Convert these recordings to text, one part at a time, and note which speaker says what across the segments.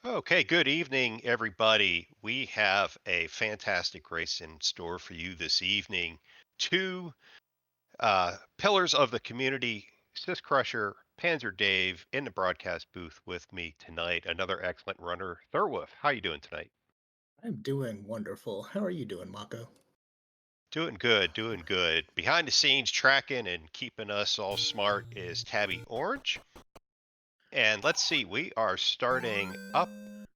Speaker 1: Okay, good evening, everybody. We have a fantastic race in store for you this evening. Two pillars of the community, Syscrusher, PanzerDave, in the broadcast booth with me tonight. Another excellent runner, Thurwolf. How you doing tonight?
Speaker 2: I'm doing wonderful. How are you doing, Mako?
Speaker 1: Doing good, doing good. Behind the scenes, tracking and keeping us all smart is Tabby Orange. And let's see, we are starting up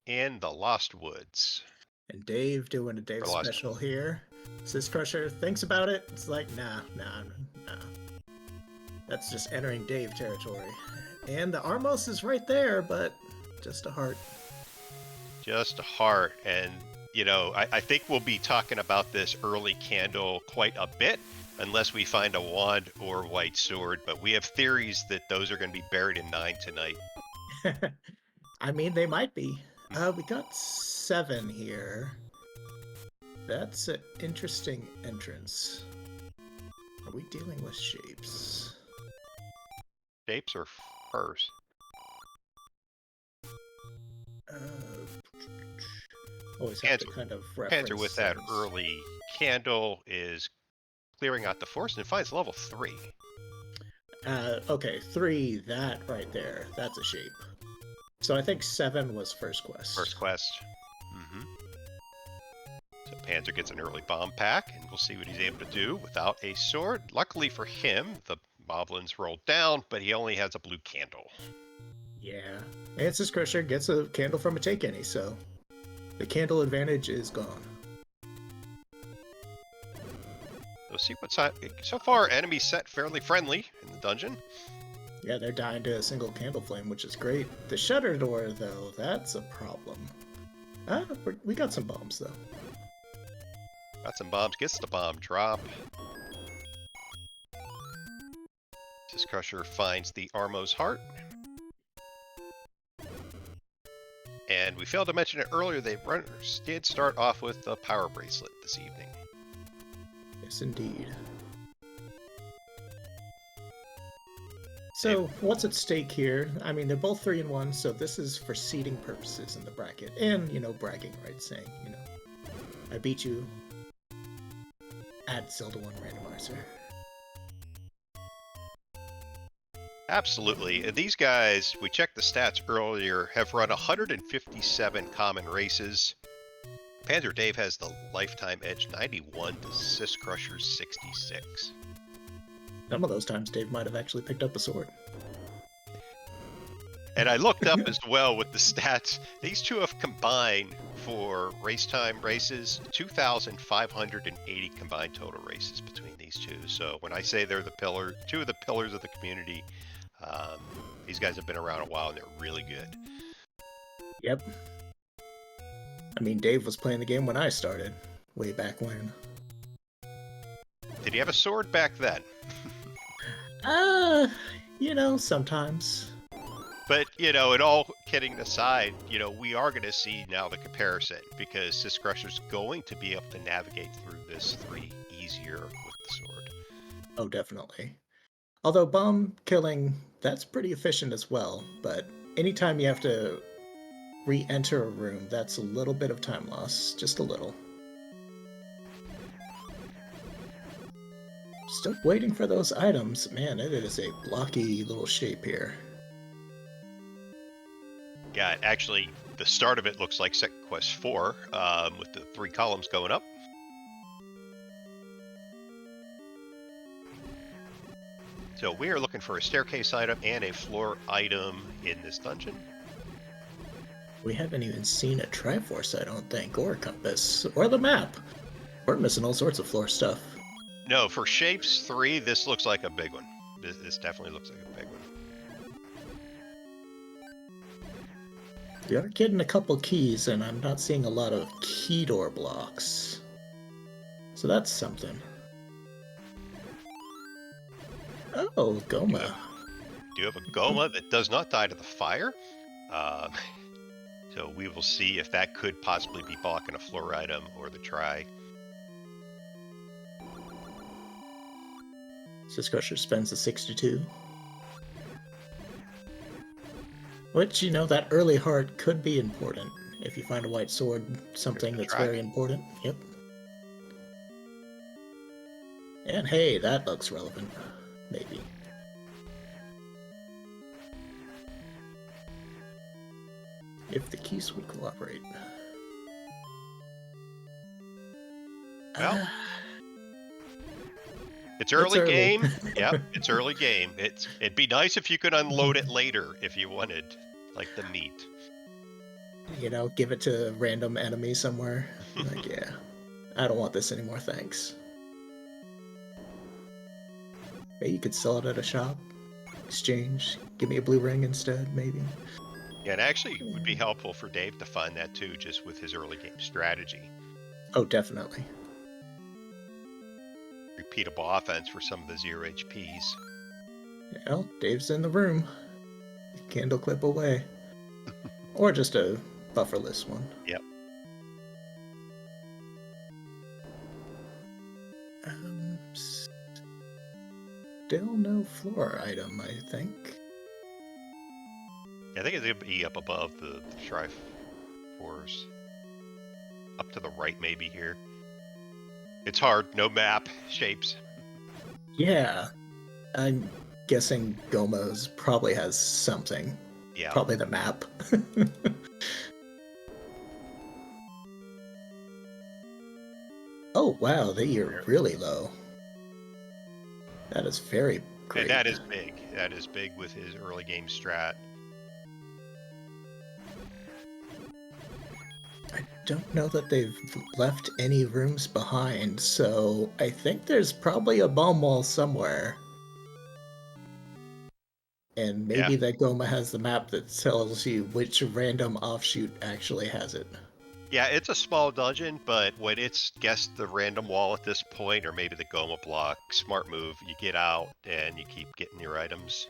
Speaker 1: in the Lost Woods.
Speaker 2: And Dave doing a Dave
Speaker 1: Or Lost.
Speaker 2: special here. Syscrusher thinks about it. It's like, nah. That's just entering Dave territory. And the Armos is right there, but just a heart.
Speaker 1: Just a heart. And, I think we'll be talking about this early candle quite a bit, unless we find a wand or white sword. But we have theories that those are going to be buried in 9 tonight.
Speaker 2: I mean, they might be. We got 7 here. That's an interesting entrance. Are we dealing with shapes?
Speaker 1: Shapes are first.
Speaker 2: Uh, Always have to kind of
Speaker 1: Panzer
Speaker 2: reference
Speaker 1: with that
Speaker 2: things.
Speaker 1: early candle is clearing out the forest and finds level 3.
Speaker 2: Okay, 3, that right there. That's a shape. So I think 7 was first quest.
Speaker 1: First quest. hmm So Panzer gets an early bomb pack, and we'll see what he's able to do without a sword. Luckily for him, the moblins rolled down, but he only has a blue candle.
Speaker 2: Yeah. And Crusher gets a candle from a take any, so the candle advantage is gone.
Speaker 1: We'll see what's so far. Enemies set fairly friendly in the dungeon.
Speaker 2: Yeah, they're dying to a single candle flame, which is great. The shutter door, though, that's a problem. We got some bombs, though.
Speaker 1: Got some bombs. Gets the bomb drop. This Crusher finds the Armo's heart. And we failed to mention it earlier, the runners did start off with a power bracelet this evening.
Speaker 2: Yes, indeed. So, what's at stake here? I mean, they're both 3 and 1, so this is for seeding purposes in the bracket. And, bragging rights, saying, I beat you at Zelda 1 Randomizer.
Speaker 1: Absolutely. These guys, we checked the stats earlier, have run 157 common races. PanzerDave has the lifetime edge 91 to Syscrusher's 66.
Speaker 2: Some of those times Dave might have actually picked up a sword.
Speaker 1: And I looked up as well with the stats. These two have combined for race time races 2,580 combined total races between these two. So when I say they're two of the pillars of the community, these guys have been around a while and they're really good.
Speaker 2: Yep. I mean, Dave was playing the game when I started, way back when.
Speaker 1: Did he have a sword back then?
Speaker 2: Sometimes.
Speaker 1: But, it all kidding aside, we are going to see now the comparison because Syscrusher's going to be able to navigate through this 3 easier with the sword.
Speaker 2: Oh, definitely. Although bomb killing, that's pretty efficient as well, but anytime you have to re-enter a room, that's a little bit of time loss. Just a little. Still waiting for those items. Man, it is a blocky little shape here.
Speaker 1: Yeah, actually, the start of it looks like Second Quest 4 with the 3 columns going up. So we are looking for a staircase item and a floor item in this dungeon.
Speaker 2: We haven't even seen a Triforce, I don't think, or a compass, or the map. We're missing all sorts of floor stuff.
Speaker 1: No, for Shapes 3, this looks like a big one. This definitely looks like a big one.
Speaker 2: We are getting a couple keys, and I'm not seeing a lot of key door blocks. So that's something. Oh, Goma.
Speaker 1: Do you have a Goma that does not die to the fire? So we will see if that could possibly be blocking a floor item or the try. Syscrusher
Speaker 2: spends a 62. Which, you know, that early heart could be important. If you find a white sword, something that's
Speaker 1: try.
Speaker 2: very important. Yep. And hey, that looks relevant. Maybe. If the keys would cooperate.
Speaker 1: Well, it's early
Speaker 2: early.
Speaker 1: game. Yep, it's early game. It'd be nice if you could unload it later if you wanted, like the meat.
Speaker 2: You know, give it to a random enemy somewhere. Like, yeah, I don't want this anymore, thanks. Maybe you could sell it at a shop, exchange, give me a blue ring instead, maybe.
Speaker 1: Yeah, it actually would be helpful for Dave to find that too, just with his early game strategy.
Speaker 2: Oh, definitely.
Speaker 1: Repeatable offense for some of the 0 HPs.
Speaker 2: Well, Dave's in the room. Candle clip away. Or just a bufferless one.
Speaker 1: Yep.
Speaker 2: Still no floor item, I think.
Speaker 1: Yeah, I think it's going to be up above the Shrive Force. Up to the right, maybe here. It's hard. No map. Shapes.
Speaker 2: Yeah. I'm guessing Gomo's probably has something.
Speaker 1: Yeah.
Speaker 2: Probably the map. Oh, wow, they are really low. That is very great.
Speaker 1: And that is big. That is big with his early game strat.
Speaker 2: I don't know that they've left any rooms behind, so I think there's probably a bomb wall somewhere. And maybe that Goma has the map that tells you which random offshoot actually has it.
Speaker 1: Yeah, it's a small dungeon, but when it's guessed the random wall at this point, or maybe the Goma block, smart move, you get out and you keep getting your items.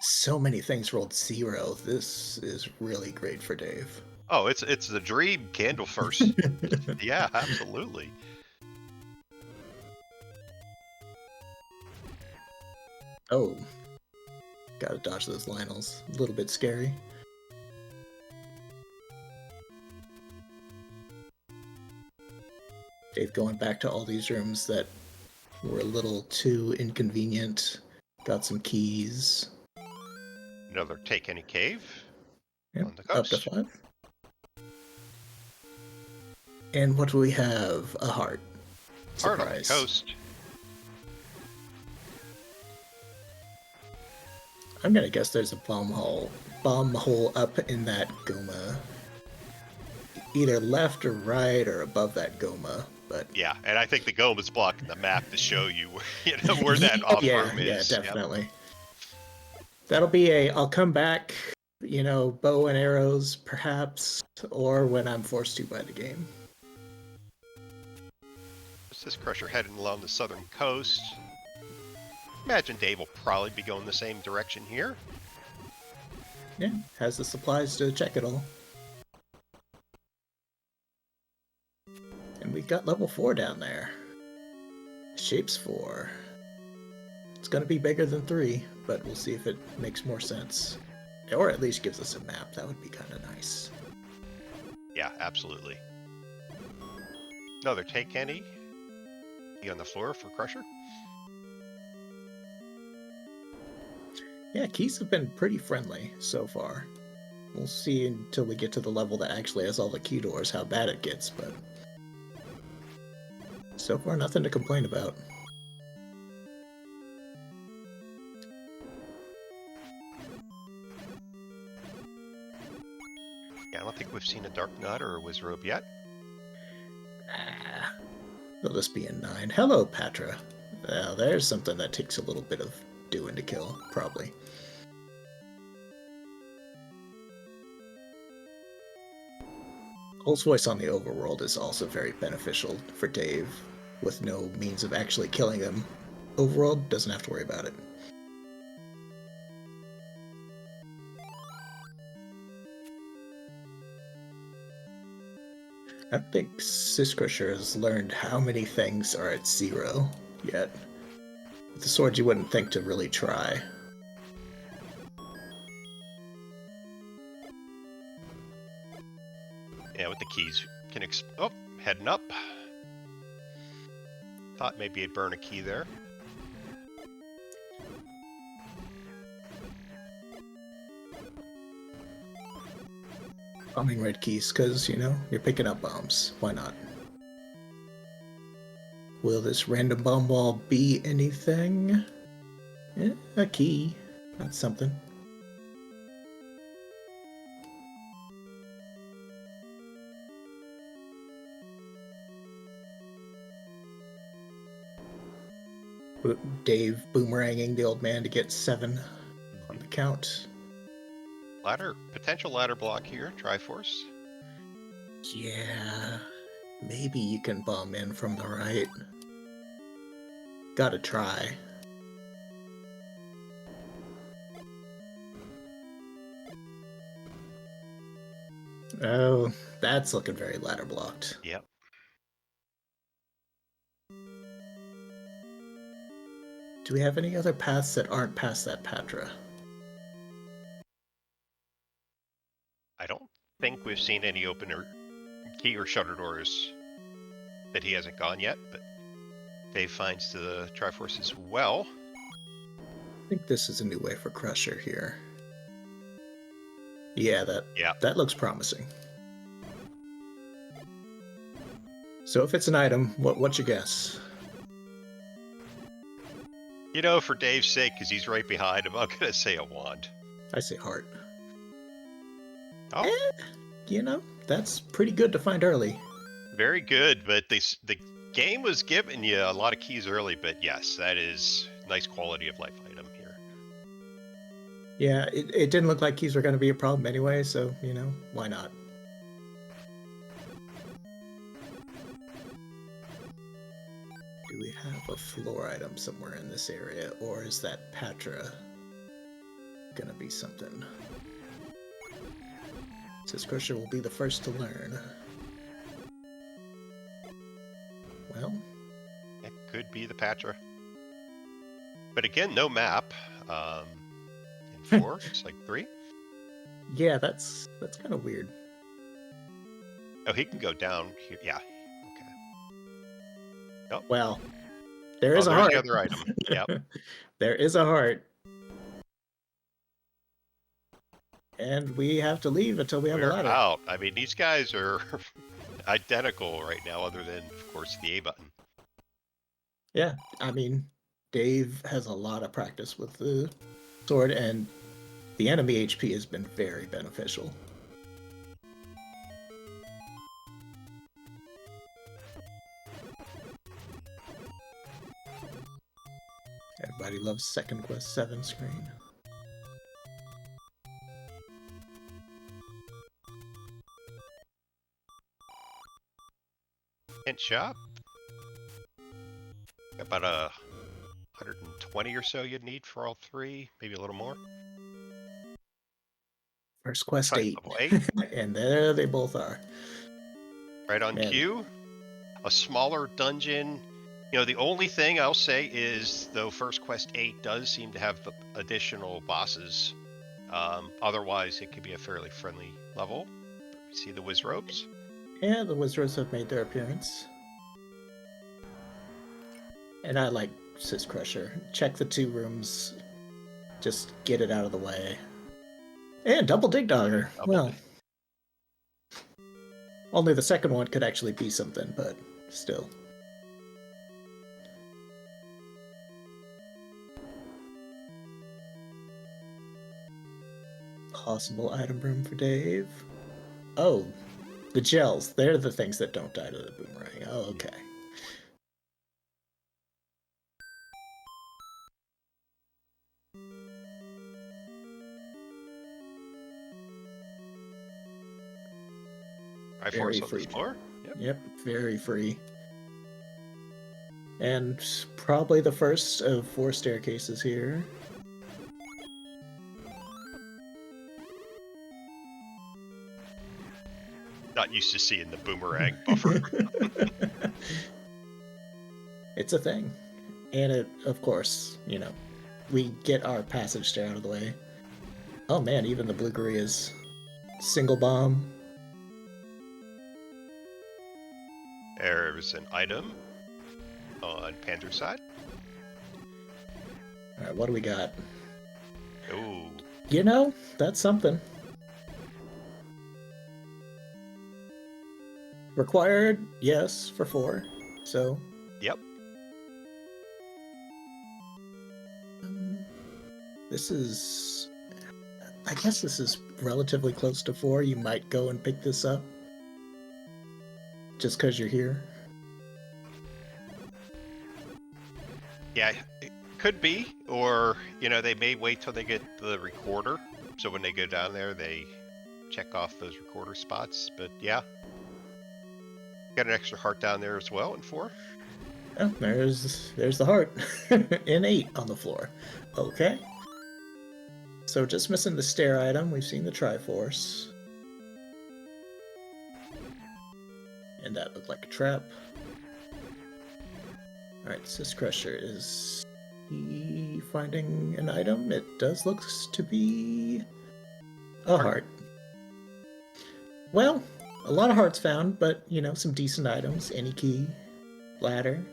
Speaker 2: So many things rolled 0. This is really great for Dave.
Speaker 1: Oh, it's the dream candle first. Yeah, absolutely.
Speaker 2: Oh. Gotta dodge those Lionels. A little bit scary. Dave going back to all these rooms that were a little too inconvenient. Got some keys.
Speaker 1: Another take any cave
Speaker 2: Yep,
Speaker 1: on the
Speaker 2: up to
Speaker 1: coast.
Speaker 2: 5. And what do we have? A heart.
Speaker 1: Hard on the
Speaker 2: Surprise.
Speaker 1: coast.
Speaker 2: I'm gonna guess there's a bomb hole up in that Goma. Either left or right or above that Goma, but
Speaker 1: Yeah, and I think the Goma's blocking the map to show you where that off room is.
Speaker 2: Yeah, definitely. Yep. That'll be I'll come back, you know, bow and arrows perhaps, or when I'm forced to by the game.
Speaker 1: Syscrusher heading along the southern coast. Imagine Dave will probably be going the same direction here.
Speaker 2: Yeah, has the supplies to check it all. And we've got level 4 down there. Shapes 4. It's gonna be bigger than 3, but we'll see if it makes more sense. Or at least gives us a map. That would be kind of nice.
Speaker 1: Yeah, absolutely. Another take any. Be on the floor for Crusher.
Speaker 2: Yeah, keys have been pretty friendly so far. We'll see until we get to the level that actually has all the key doors how bad it gets, but so far nothing to complain about.
Speaker 1: Yeah, I don't think we've seen a Dark Nut or a Wizrobe yet.
Speaker 2: They'll just be in 9. Hello, Patra. Now, there's something that takes a little bit of doing to kill, probably. Cole's voice on the overworld is also very beneficial for Dave. With no means of actually killing them, overworld doesn't have to worry about it. I don't think Syscrusher has learned how many things are at 0 yet. With the sword, you wouldn't think to really try.
Speaker 1: Yeah, with the keys can oh, heading up. Thought maybe it'd burn a key there.
Speaker 2: Bombing red keys, because, you know, you're picking up bombs. Why not? Will this random bomb wall be anything? Yeah, a key. That's something. Dave boomeranging the old man to get 7 on the count.
Speaker 1: Potential ladder block here, Triforce.
Speaker 2: Yeah, maybe you can bomb in from the right. Gotta try. Oh, that's looking very ladder blocked.
Speaker 1: Yep.
Speaker 2: Do we have any other paths that aren't past that Patra?
Speaker 1: I don't think we've seen any open or key or shutter doors that he hasn't gone yet, but Dave finds to the Triforce as well.
Speaker 2: I think this is a new way for Crusher here. Yeah, that looks promising. So if it's an item, what's your guess?
Speaker 1: You know, for Dave's sake, because he's right behind him, I'm going to say a wand.
Speaker 2: I say heart.
Speaker 1: Oh.
Speaker 2: You know, that's pretty good to find early.
Speaker 1: Very good, but the game was giving you a lot of keys early, but yes, that is nice quality of life item here.
Speaker 2: Yeah, it didn't look like keys were going to be a problem anyway, so, you know, why not? Do we have a floor item somewhere in this area, or is that Patra gonna be something? Syscrusher will be the first to learn. Well,
Speaker 1: it could be the Patra, but again, no map. In 4, it's like 3.
Speaker 2: Yeah, that's kind of weird.
Speaker 1: Oh, he can go down here. Yeah. Okay.
Speaker 2: Oh. Well, there is a heart.
Speaker 1: The other item. Yep.
Speaker 2: There is a heart. And we have to leave until we have a ladder.
Speaker 1: We're out. I mean, these guys are identical right now, other than, of course, the A button.
Speaker 2: Yeah, I mean, Dave has a lot of practice with the sword, and the enemy HP has been very beneficial. Everybody loves Second Quest 7 screen.
Speaker 1: Hint shop. About 120 or so you'd need for all 3, maybe a little more.
Speaker 2: First Quest 8.
Speaker 1: Level 8.
Speaker 2: And there they both are.
Speaker 1: Right on cue. A smaller dungeon. You know, the only thing I'll say is, though First Quest 8 does seem to have additional bosses, otherwise it could be a fairly friendly level. See the Wizrobes?
Speaker 2: Yeah, the Wizards have made their appearance. And I like Syscrusher. Check the 2 rooms. Just get it out of the way. And double dig dogger. Well, only the second one could actually be something, but still. Possible item room for Dave. Oh, the gels. They're the things that don't die to the boomerang. Oh, okay.
Speaker 1: Very free.
Speaker 2: Yep, very free. And probably the first of 4 staircases here.
Speaker 1: Not used to seeing the boomerang buffer.
Speaker 2: It's a thing. And it, of course, you know, we get our passage stair out of the way. Oh man, even the Blue Guria's single bomb.
Speaker 1: There's an item on Panzer's side.
Speaker 2: All right, what do we got?
Speaker 1: Ooh.
Speaker 2: You know, that's something. Required, yes, for 4. So.
Speaker 1: Yep.
Speaker 2: This is. I guess this is relatively close to 4. You might go and pick this up. Just because you're here.
Speaker 1: Yeah, it could be. Or, you know, they may wait till they get the recorder. So when they go down there, they check off those recorder spots. But yeah. Got an extra heart down there as well in 4.
Speaker 2: Oh, there's the heart. In 8 on the floor. Okay. So just missing the stair item. We've seen the Triforce. And that looked like a trap. Alright, Syscrusher, is he finding an item? It does look to be a heart. Well, a lot of hearts found, but, you know, some decent items. Any key, ladder.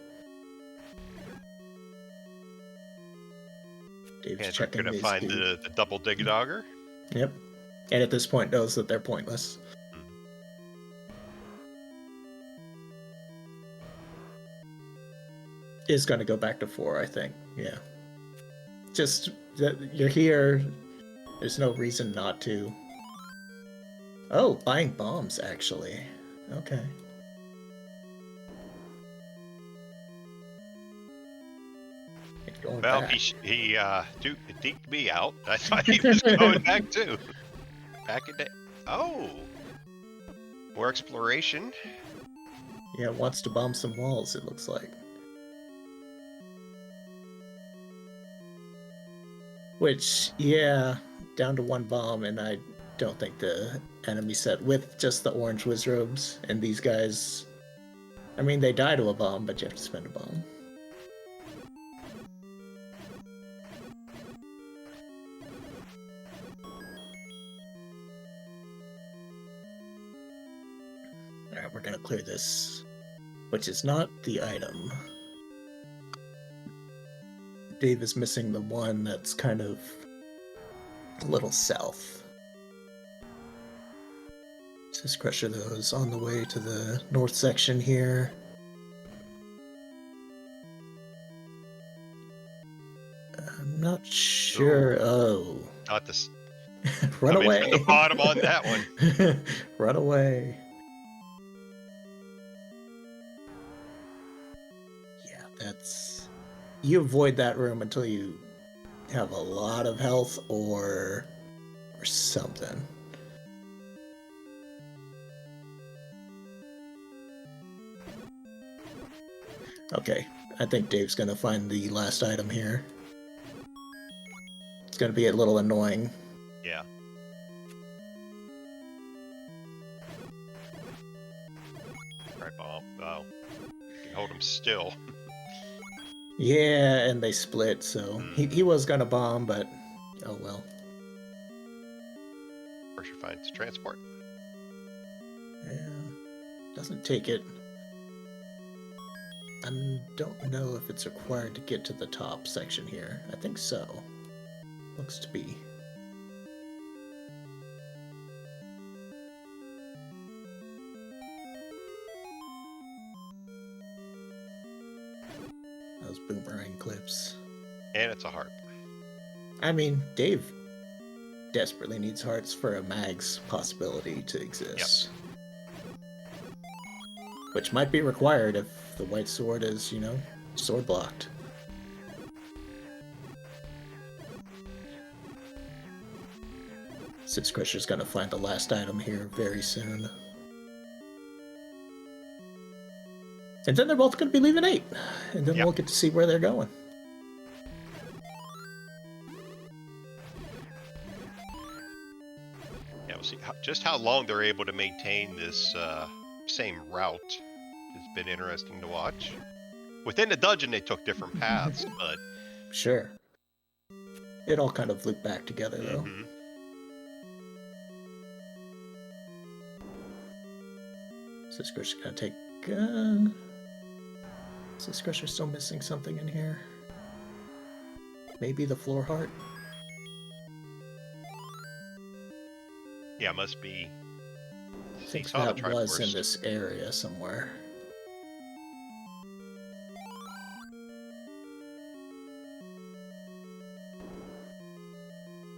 Speaker 2: Dave's
Speaker 1: Panther
Speaker 2: checking
Speaker 1: gonna
Speaker 2: these
Speaker 1: find
Speaker 2: keys.
Speaker 1: the double dig-dogger.
Speaker 2: Yep. And at this point knows that they're pointless. Is going to go back to 4, I think. Yeah. Just that you're here. There's no reason not to. Oh, buying bombs, actually. Okay. Going
Speaker 1: Well,
Speaker 2: back.
Speaker 1: he deked me out. I thought he was going back too. Back in day. Oh, more exploration.
Speaker 2: Yeah, wants to bomb some walls, it looks like. Which, yeah, down to 1 bomb, and I don't think the enemy set with just the orange wizrobes and these guys. I mean, they die to a bomb, but you have to spend a bomb. Alright, we're gonna clear this, which is not the item. Dave is missing the one that's kind of a little south. Syscrusher, though, is on the way to the north section here. I'm not sure.
Speaker 1: Ooh.
Speaker 2: Oh.
Speaker 1: Not this.
Speaker 2: Run away.
Speaker 1: From the bottom on that one.
Speaker 2: Run away. Yeah, that's... You avoid that room until you have a lot of health or something. Okay, I think Dave's gonna find the last item here. It's gonna be a little annoying.
Speaker 1: Yeah. Alright, bomb. Oh. You can hold him still.
Speaker 2: Yeah, and they split, so he was gonna bomb, but oh well.
Speaker 1: Pressure finds transport.
Speaker 2: Yeah, doesn't take it. I don't know if it's required to get to the top section here. I think so. Looks to be. Those boomerang clips.
Speaker 1: And it's a heart.
Speaker 2: I mean, Dave desperately needs hearts for a mag's possibility to exist. Yep. Which might be required if the white sword is, you know, sword blocked. Syscrusher's gonna find the last item here very soon. And then they're both gonna be leaving 8. And then we'll get to see where they're going.
Speaker 1: Yeah, we'll see just how long they're able to maintain this same route. It's been interesting to watch. Within the dungeon, they took different paths, but...
Speaker 2: Sure. It all kind of looped back together, though. Syscrusher's gonna take Syscrusher's still missing something in here. Maybe the floor heart?
Speaker 1: Yeah, must be.
Speaker 2: I think
Speaker 1: Saw the
Speaker 2: that was in
Speaker 1: Triforce.
Speaker 2: this area somewhere.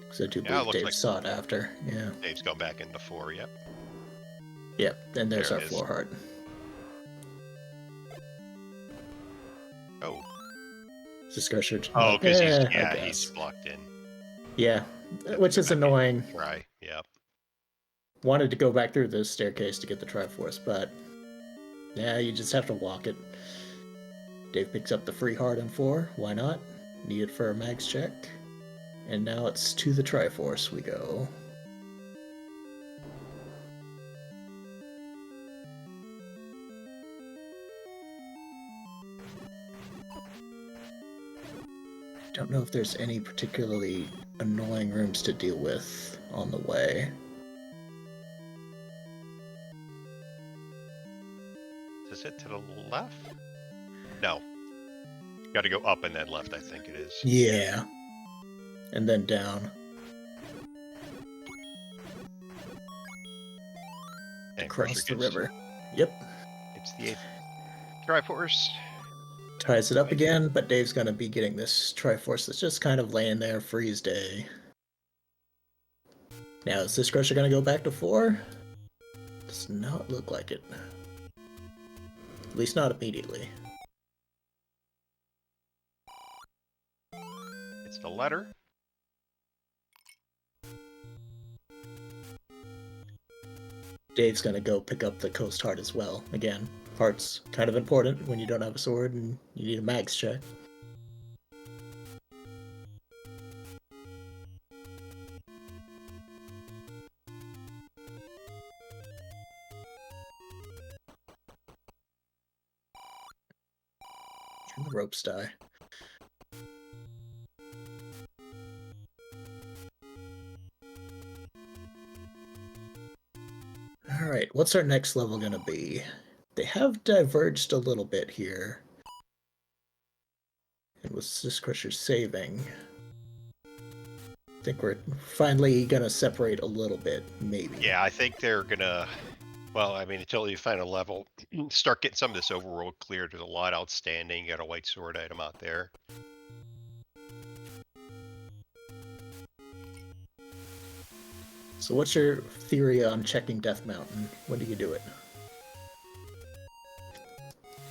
Speaker 2: Because I do
Speaker 1: Yeah, it
Speaker 2: believe
Speaker 1: looks
Speaker 2: Dave
Speaker 1: like
Speaker 2: saw it after. Yeah.
Speaker 1: Dave's gone back into 4. Yep.
Speaker 2: Yep, and there's
Speaker 1: There
Speaker 2: our
Speaker 1: it is.
Speaker 2: floor heart.
Speaker 1: Oh.
Speaker 2: Syscrusher.
Speaker 1: Oh, because
Speaker 2: I
Speaker 1: he's
Speaker 2: guess.
Speaker 1: blocked in.
Speaker 2: Yeah,
Speaker 1: Have to
Speaker 2: which
Speaker 1: go
Speaker 2: is
Speaker 1: back in
Speaker 2: annoying.
Speaker 1: and try. Yep.
Speaker 2: Wanted to go back through the staircase to get the Triforce, but yeah, you just have to walk it. Dave picks up the free heart in 4. Why not? Need it for a mags check. And now it's to the Triforce we go. Don't know if there's any particularly annoying rooms to deal with on the way.
Speaker 1: Is it to the left? No. Got to go up and then left, I think it is.
Speaker 2: Yeah. And then down.
Speaker 1: And
Speaker 2: Across the
Speaker 1: Crusher
Speaker 2: river. Yep.
Speaker 1: It's the 8th Triforce.
Speaker 2: Ties it up again, but Dave's gonna be getting this Triforce that's just kind of laying there, freeze day. Now, is this Crusher gonna go back to 4? Does not look like it. At least not immediately.
Speaker 1: It's the letter.
Speaker 2: Dave's gonna go pick up the Coast Heart as well. Again, heart's kind of important when you don't have a sword and you need a mags check. And the ropes die. Alright, what's our next level gonna be? They have diverged a little bit here. And with Syscrusher saving, I think we're finally gonna separate a little bit, maybe.
Speaker 1: Yeah, I think they're gonna. Well, I mean, until you find a level, start getting some of this overworld cleared. There's a lot outstanding. You got a white sword item out there.
Speaker 2: So what's your theory on checking Death Mountain? When do you do it?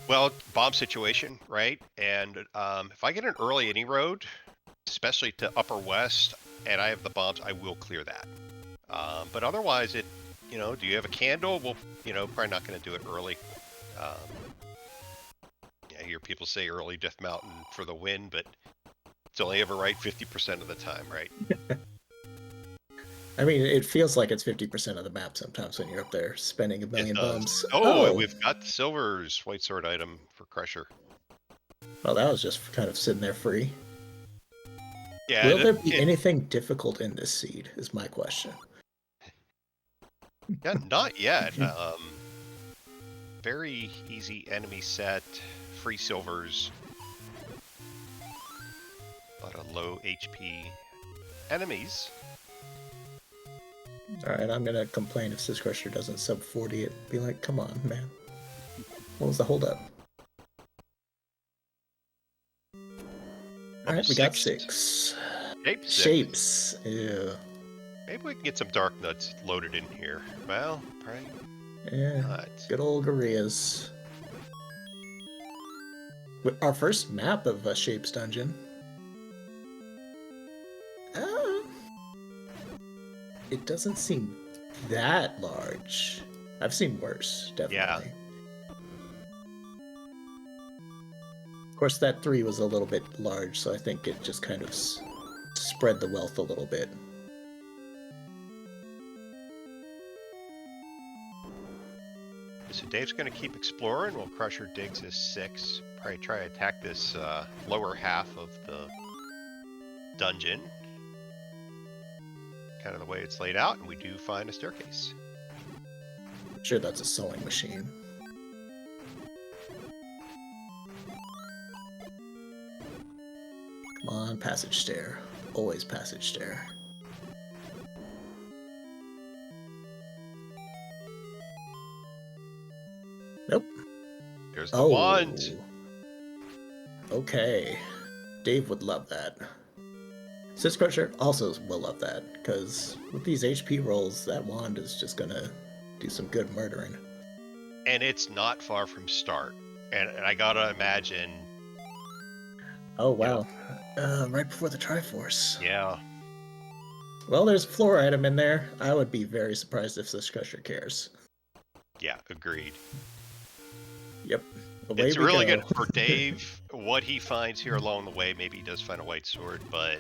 Speaker 1: Well, bomb situation, right? And if I get an early any road, especially to Upper West, and I have the bombs, I will clear that. But otherwise, do you have a candle? Well, probably not going to do it early. I hear people say early Death Mountain for the win, but it's only ever right 50% of the time, right?
Speaker 2: I mean, it feels like it's 50% of the map sometimes when you're up there spending a million bombs.
Speaker 1: Oh, and we've got the Silver's white sword item for Crusher.
Speaker 2: Well, that was just kind of sitting there free.
Speaker 1: Yeah.
Speaker 2: Will there be anything difficult in this seed, is my question.
Speaker 1: Yeah, not yet. Very easy enemy set, free silvers, a lot of low HP enemies.
Speaker 2: Alright, I'm gonna complain if Syscrusher doesn't sub 40 it. Be like, come on, man. What was the holdup? Alright, we got 6. Shapes. Ew.
Speaker 1: Maybe we can get some dark nuts loaded in here. Well, probably
Speaker 2: Yeah.
Speaker 1: not.
Speaker 2: Good old Gorillas. Our first map of a Shapes dungeon. It doesn't seem that large. I've seen worse, definitely. Yeah. Of course, that 3 was a little bit large, so I think it just kind of spread the wealth a little bit.
Speaker 1: So Dave's going to keep exploring while Crusher digs his 6. Probably try to attack this lower half of the dungeon. Kind of the way it's laid out, and we do find a staircase.
Speaker 2: I'm sure that's a sewing machine. Come on, passage stair. Always passage stair. Nope.
Speaker 1: There's the wand.
Speaker 2: Okay. Dave would love that. Syscrusher also will love that, because with these HP rolls, that wand is just gonna do some good murdering.
Speaker 1: And it's not far from start. And I gotta imagine...
Speaker 2: Oh, wow. Right before the Triforce.
Speaker 1: Yeah.
Speaker 2: Well, there's a floor item in there. I would be very surprised if Syscrusher cares.
Speaker 1: Yeah, agreed.
Speaker 2: Yep.
Speaker 1: It's really good for Dave. What he finds here along the way, maybe he does find a white sword, but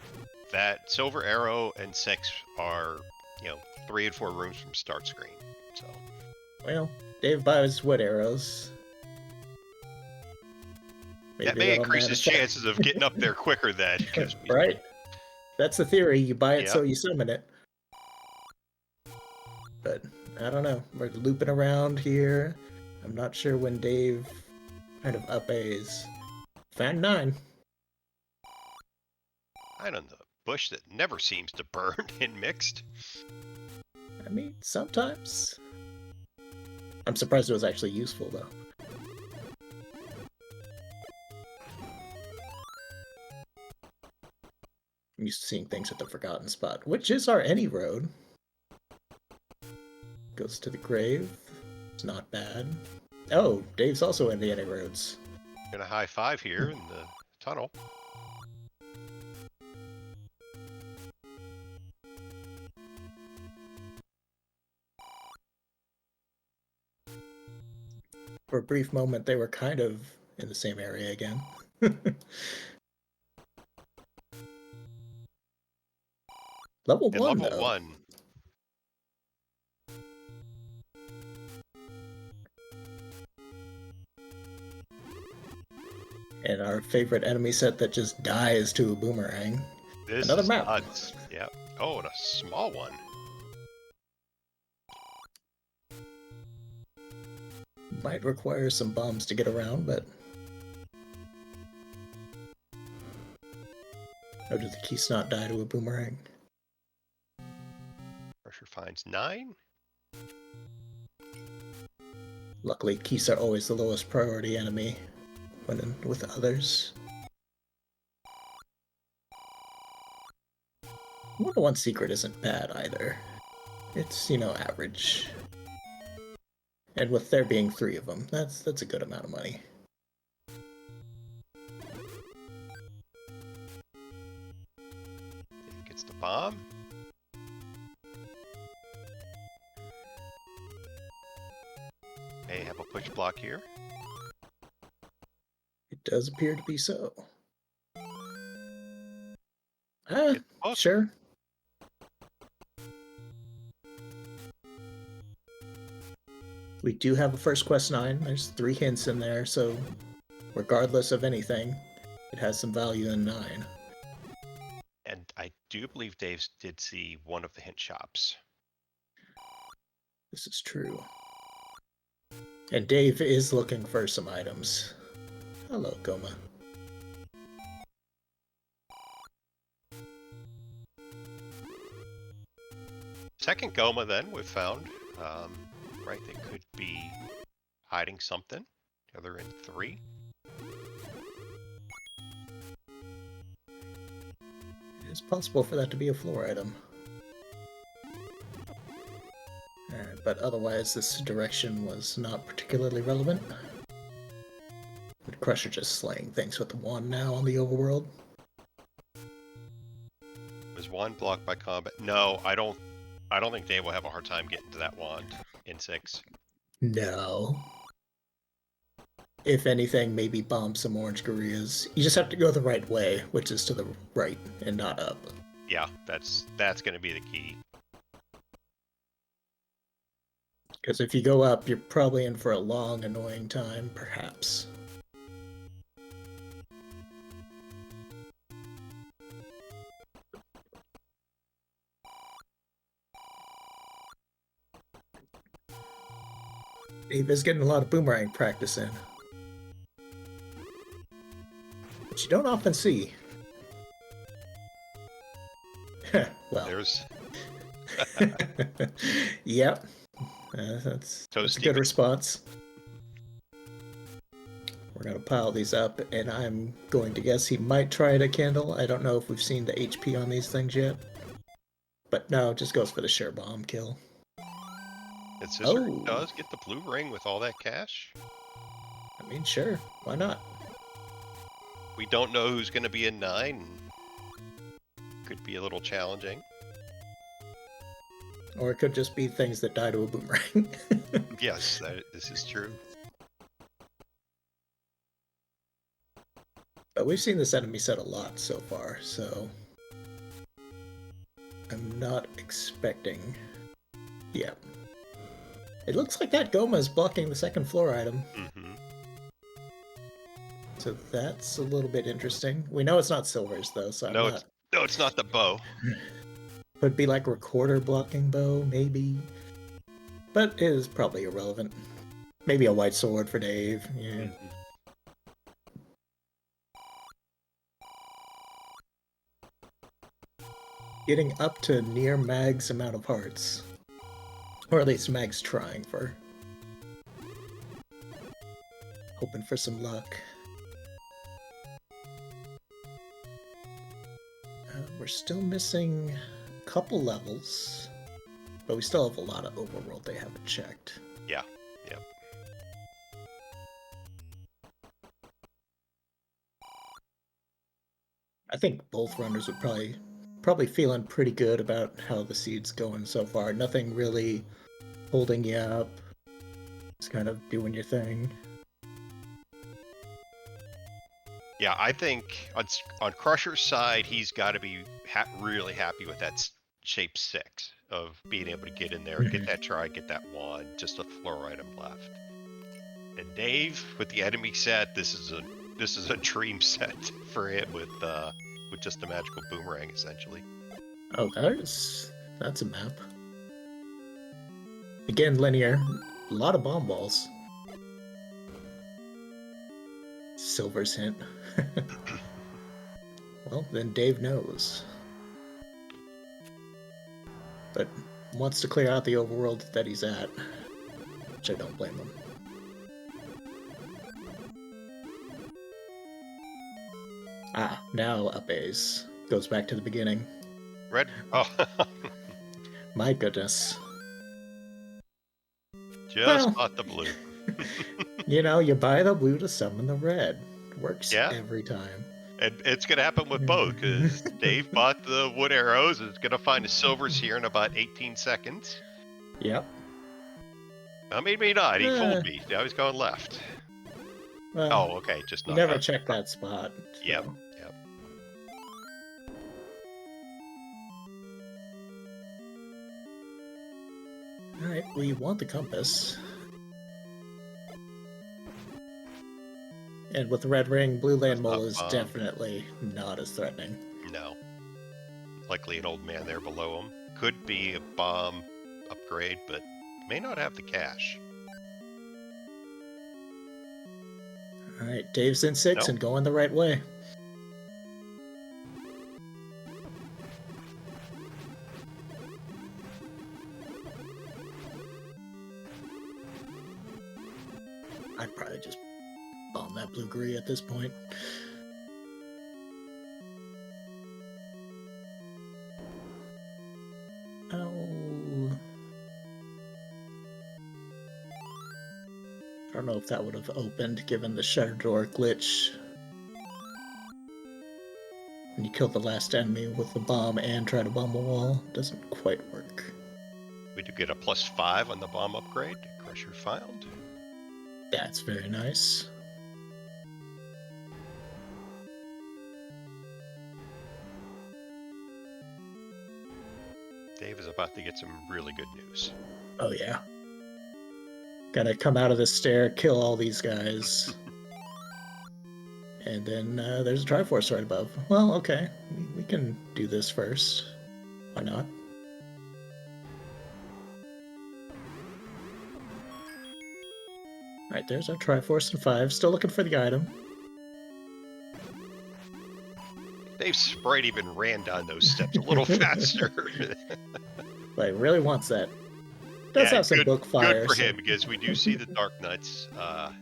Speaker 1: that silver arrow and 6 are, 3 and 4 rooms from start screen. So,
Speaker 2: well, Dave buys wood arrows.
Speaker 1: Maybe that may increase his chances of getting up there quicker then.
Speaker 2: Right? That's the theory. You buy it so you summon it. But I don't know. We're looping around here. I'm not sure when Dave kind of up-A's. Fan 9.
Speaker 1: Hide on the bush that never seems to burn in mixed.
Speaker 2: I mean, sometimes. I'm surprised it was actually useful, though. I'm used to seeing things at the Forgotten Spot, which is our any road. Goes to the grave. It's not bad. Oh, Dave's also in the any roads.
Speaker 1: Gonna high five here in the tunnel.
Speaker 2: For a brief moment, they were kind of in the same area again. Level 1,
Speaker 1: level
Speaker 2: though.
Speaker 1: 1.
Speaker 2: And our favorite enemy set that just dies to a boomerang.
Speaker 1: This
Speaker 2: Another
Speaker 1: is
Speaker 2: map.
Speaker 1: Nuts. Yeah. Oh, and a small one.
Speaker 2: Might require some bombs to get around, but... Oh, did the Keys not die to a boomerang?
Speaker 1: Pressure finds 9.
Speaker 2: Luckily, Keys are always the lowest priority enemy when with others. 101 secret isn't bad either. It's, average. And with there being 3 of them, that's a good amount of money.
Speaker 1: Gets the bomb. May have a push block here.
Speaker 2: It does appear to be so. Sure. We do have a first quest 9. There's 3 hints in there, so regardless of anything, it has some value in 9.
Speaker 1: And I do believe Dave did see one of the hint shops.
Speaker 2: This is true. And Dave is looking for some items. Hello, Goma.
Speaker 1: Second Goma, then, we've found. Right, they could be hiding something. The other in 3.
Speaker 2: It is possible for that to be a floor item. Alright, but otherwise this direction was not particularly relevant. Would Crusher just slaying things with the wand now on the overworld?
Speaker 1: Was wand blocked by combat? No, I don't think Dave will have a hard time getting to that wand in 6.
Speaker 2: No. If anything, maybe bomb some orange gorillas. You just have to go the right way, which is to the right and not up.
Speaker 1: Yeah, that's going to be the key.
Speaker 2: Because if you go up, you're probably in for a long, annoying time, perhaps. Dave is getting a lot of boomerang practice in. Which you don't often see. Well.
Speaker 1: There's
Speaker 2: Yep. That's a
Speaker 1: Toasty.
Speaker 2: good response. We're going to pile these up, and I'm going to guess he might try it at Candle. I don't know if we've seen the HP on these things yet. But no, it just goes for the share bomb kill.
Speaker 1: And Sister does get the blue ring with all that cash?
Speaker 2: I mean, sure. Why not?
Speaker 1: We don't know who's going to be in 9. Could be a little challenging.
Speaker 2: Or it could just be things that die to a boomerang.
Speaker 1: Yes, this is true.
Speaker 2: But we've seen this enemy set a lot so far, so I'm not expecting... Yeah. It looks like that Goma is blocking the second floor item.
Speaker 1: Mm-hmm.
Speaker 2: So that's a little bit interesting. We know it's not Silver's, though, so
Speaker 1: No, it's not the bow.
Speaker 2: Could be like Recorder blocking bow, maybe. But it is probably irrelevant. Maybe a white sword for Dave, yeah. Mm-hmm. Getting up to near Mag's amount of hearts. Or at least Mag's trying for. Hoping for some luck. We're still missing a couple levels, but we still have a lot of overworld they haven't checked.
Speaker 1: Yeah, yep.
Speaker 2: I think both runners would probably feeling pretty good about how the seed's going so far. Nothing really holding you up. Just kind of doing your thing.
Speaker 1: Yeah, I think on Crusher's side, he's got to be really happy with that shape 6 of being able to get in there, get that try, get that wand, just a floor item left. And Dave, with the enemy set, this is a dream set for him with just a magical boomerang, essentially.
Speaker 2: Oh, that's a map. Again, linear. A lot of bomb balls. Silver's hint. Well, then Dave knows. But wants to clear out the overworld that he's at. Which I don't blame him. Ah, now up A's. Goes back to the beginning.
Speaker 1: Red? Oh.
Speaker 2: My goodness.
Speaker 1: Just bought the blue.
Speaker 2: You know, you buy the blue to summon the red. Works every time.
Speaker 1: And it's going to happen with both, because Dave bought the wood arrows, and it's going to find the silvers here in about 18 seconds.
Speaker 2: Yep.
Speaker 1: I mean, maybe not. He fooled me. Now he's going left.
Speaker 2: Well,
Speaker 1: okay. Just not.
Speaker 2: Never check that spot. So.
Speaker 1: Yep.
Speaker 2: Alright, we want the compass. And with the red ring, blue land mole is definitely not as threatening.
Speaker 1: No. Likely an old man there below him. Could be a bomb upgrade, but may not have the cash.
Speaker 2: Alright, Dave's in 6 and going the right way. I'd probably just bomb that blue-gray at this point. Oh. I don't know if that would have opened given the shutter door glitch. When you kill the last enemy with the bomb and try to bomb a wall, it doesn't quite work.
Speaker 1: We do get a +5 on the bomb upgrade. Crusher found.
Speaker 2: That's very nice.
Speaker 1: Dave is about to get some really good news.
Speaker 2: Oh yeah. Gotta come out of the stair, kill all these guys. And then there's a Triforce right above. Well, okay. We can do this first. Why not? Alright, there's our Triforce and 5. Still looking for the item.
Speaker 1: Dave's sprite even ran down those steps a little faster.
Speaker 2: But he really wants that. Does
Speaker 1: Yeah,
Speaker 2: have some book fire.
Speaker 1: Good for
Speaker 2: so-
Speaker 1: him, because we do see the Dark Knights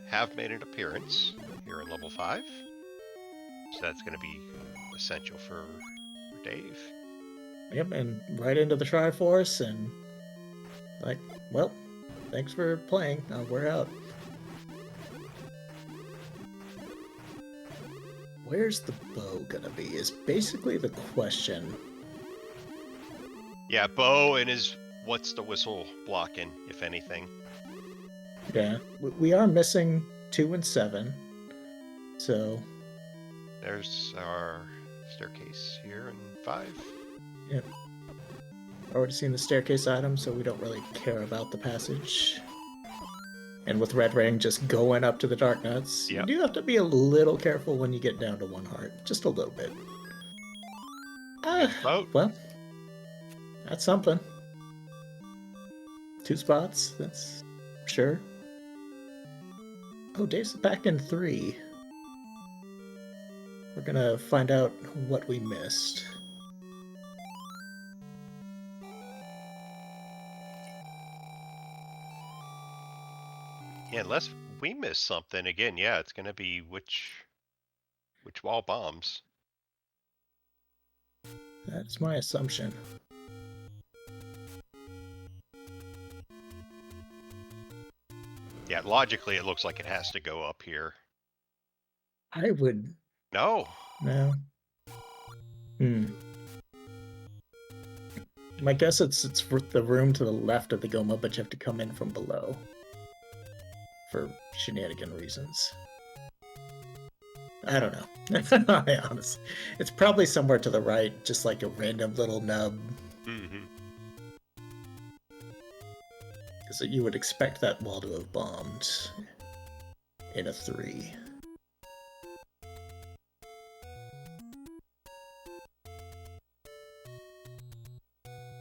Speaker 1: have made an appearance here in level 5. So that's going to be essential for Dave.
Speaker 2: Yep, and right into the Triforce, and like, well, thanks for playing. We're out. Where's the bow gonna be is basically the question.
Speaker 1: Yeah, Bo and his what's the whistle blocking, if anything.
Speaker 2: Yeah, we are missing 2 and 7, so
Speaker 1: There's our staircase here in 5.
Speaker 2: yep. Already seen the staircase item, so we don't really care about the passage. And with Red Ring just going up to the Dark Nuts,
Speaker 1: Yep.
Speaker 2: you do have to be a little careful when you get down to 1 heart. Just a little bit.
Speaker 1: Vote.
Speaker 2: Well, that's something. 2 spots, that's sure. Oh, Dave's back in 3. We're gonna find out what we missed.
Speaker 1: Yeah, unless we miss something again, yeah, it's gonna be which wall bombs.
Speaker 2: That's my assumption.
Speaker 1: Yeah, logically it looks like it has to go up here.
Speaker 2: I would...
Speaker 1: No.
Speaker 2: No. My guess it's for the room to the left of the Goma, but you have to come in from below. For shenanigan reasons. I don't know. Honestly, it's probably somewhere to the right, just like a random little nub.
Speaker 1: Mm-hmm.
Speaker 2: Because you would expect that wall to have bombed in a 3.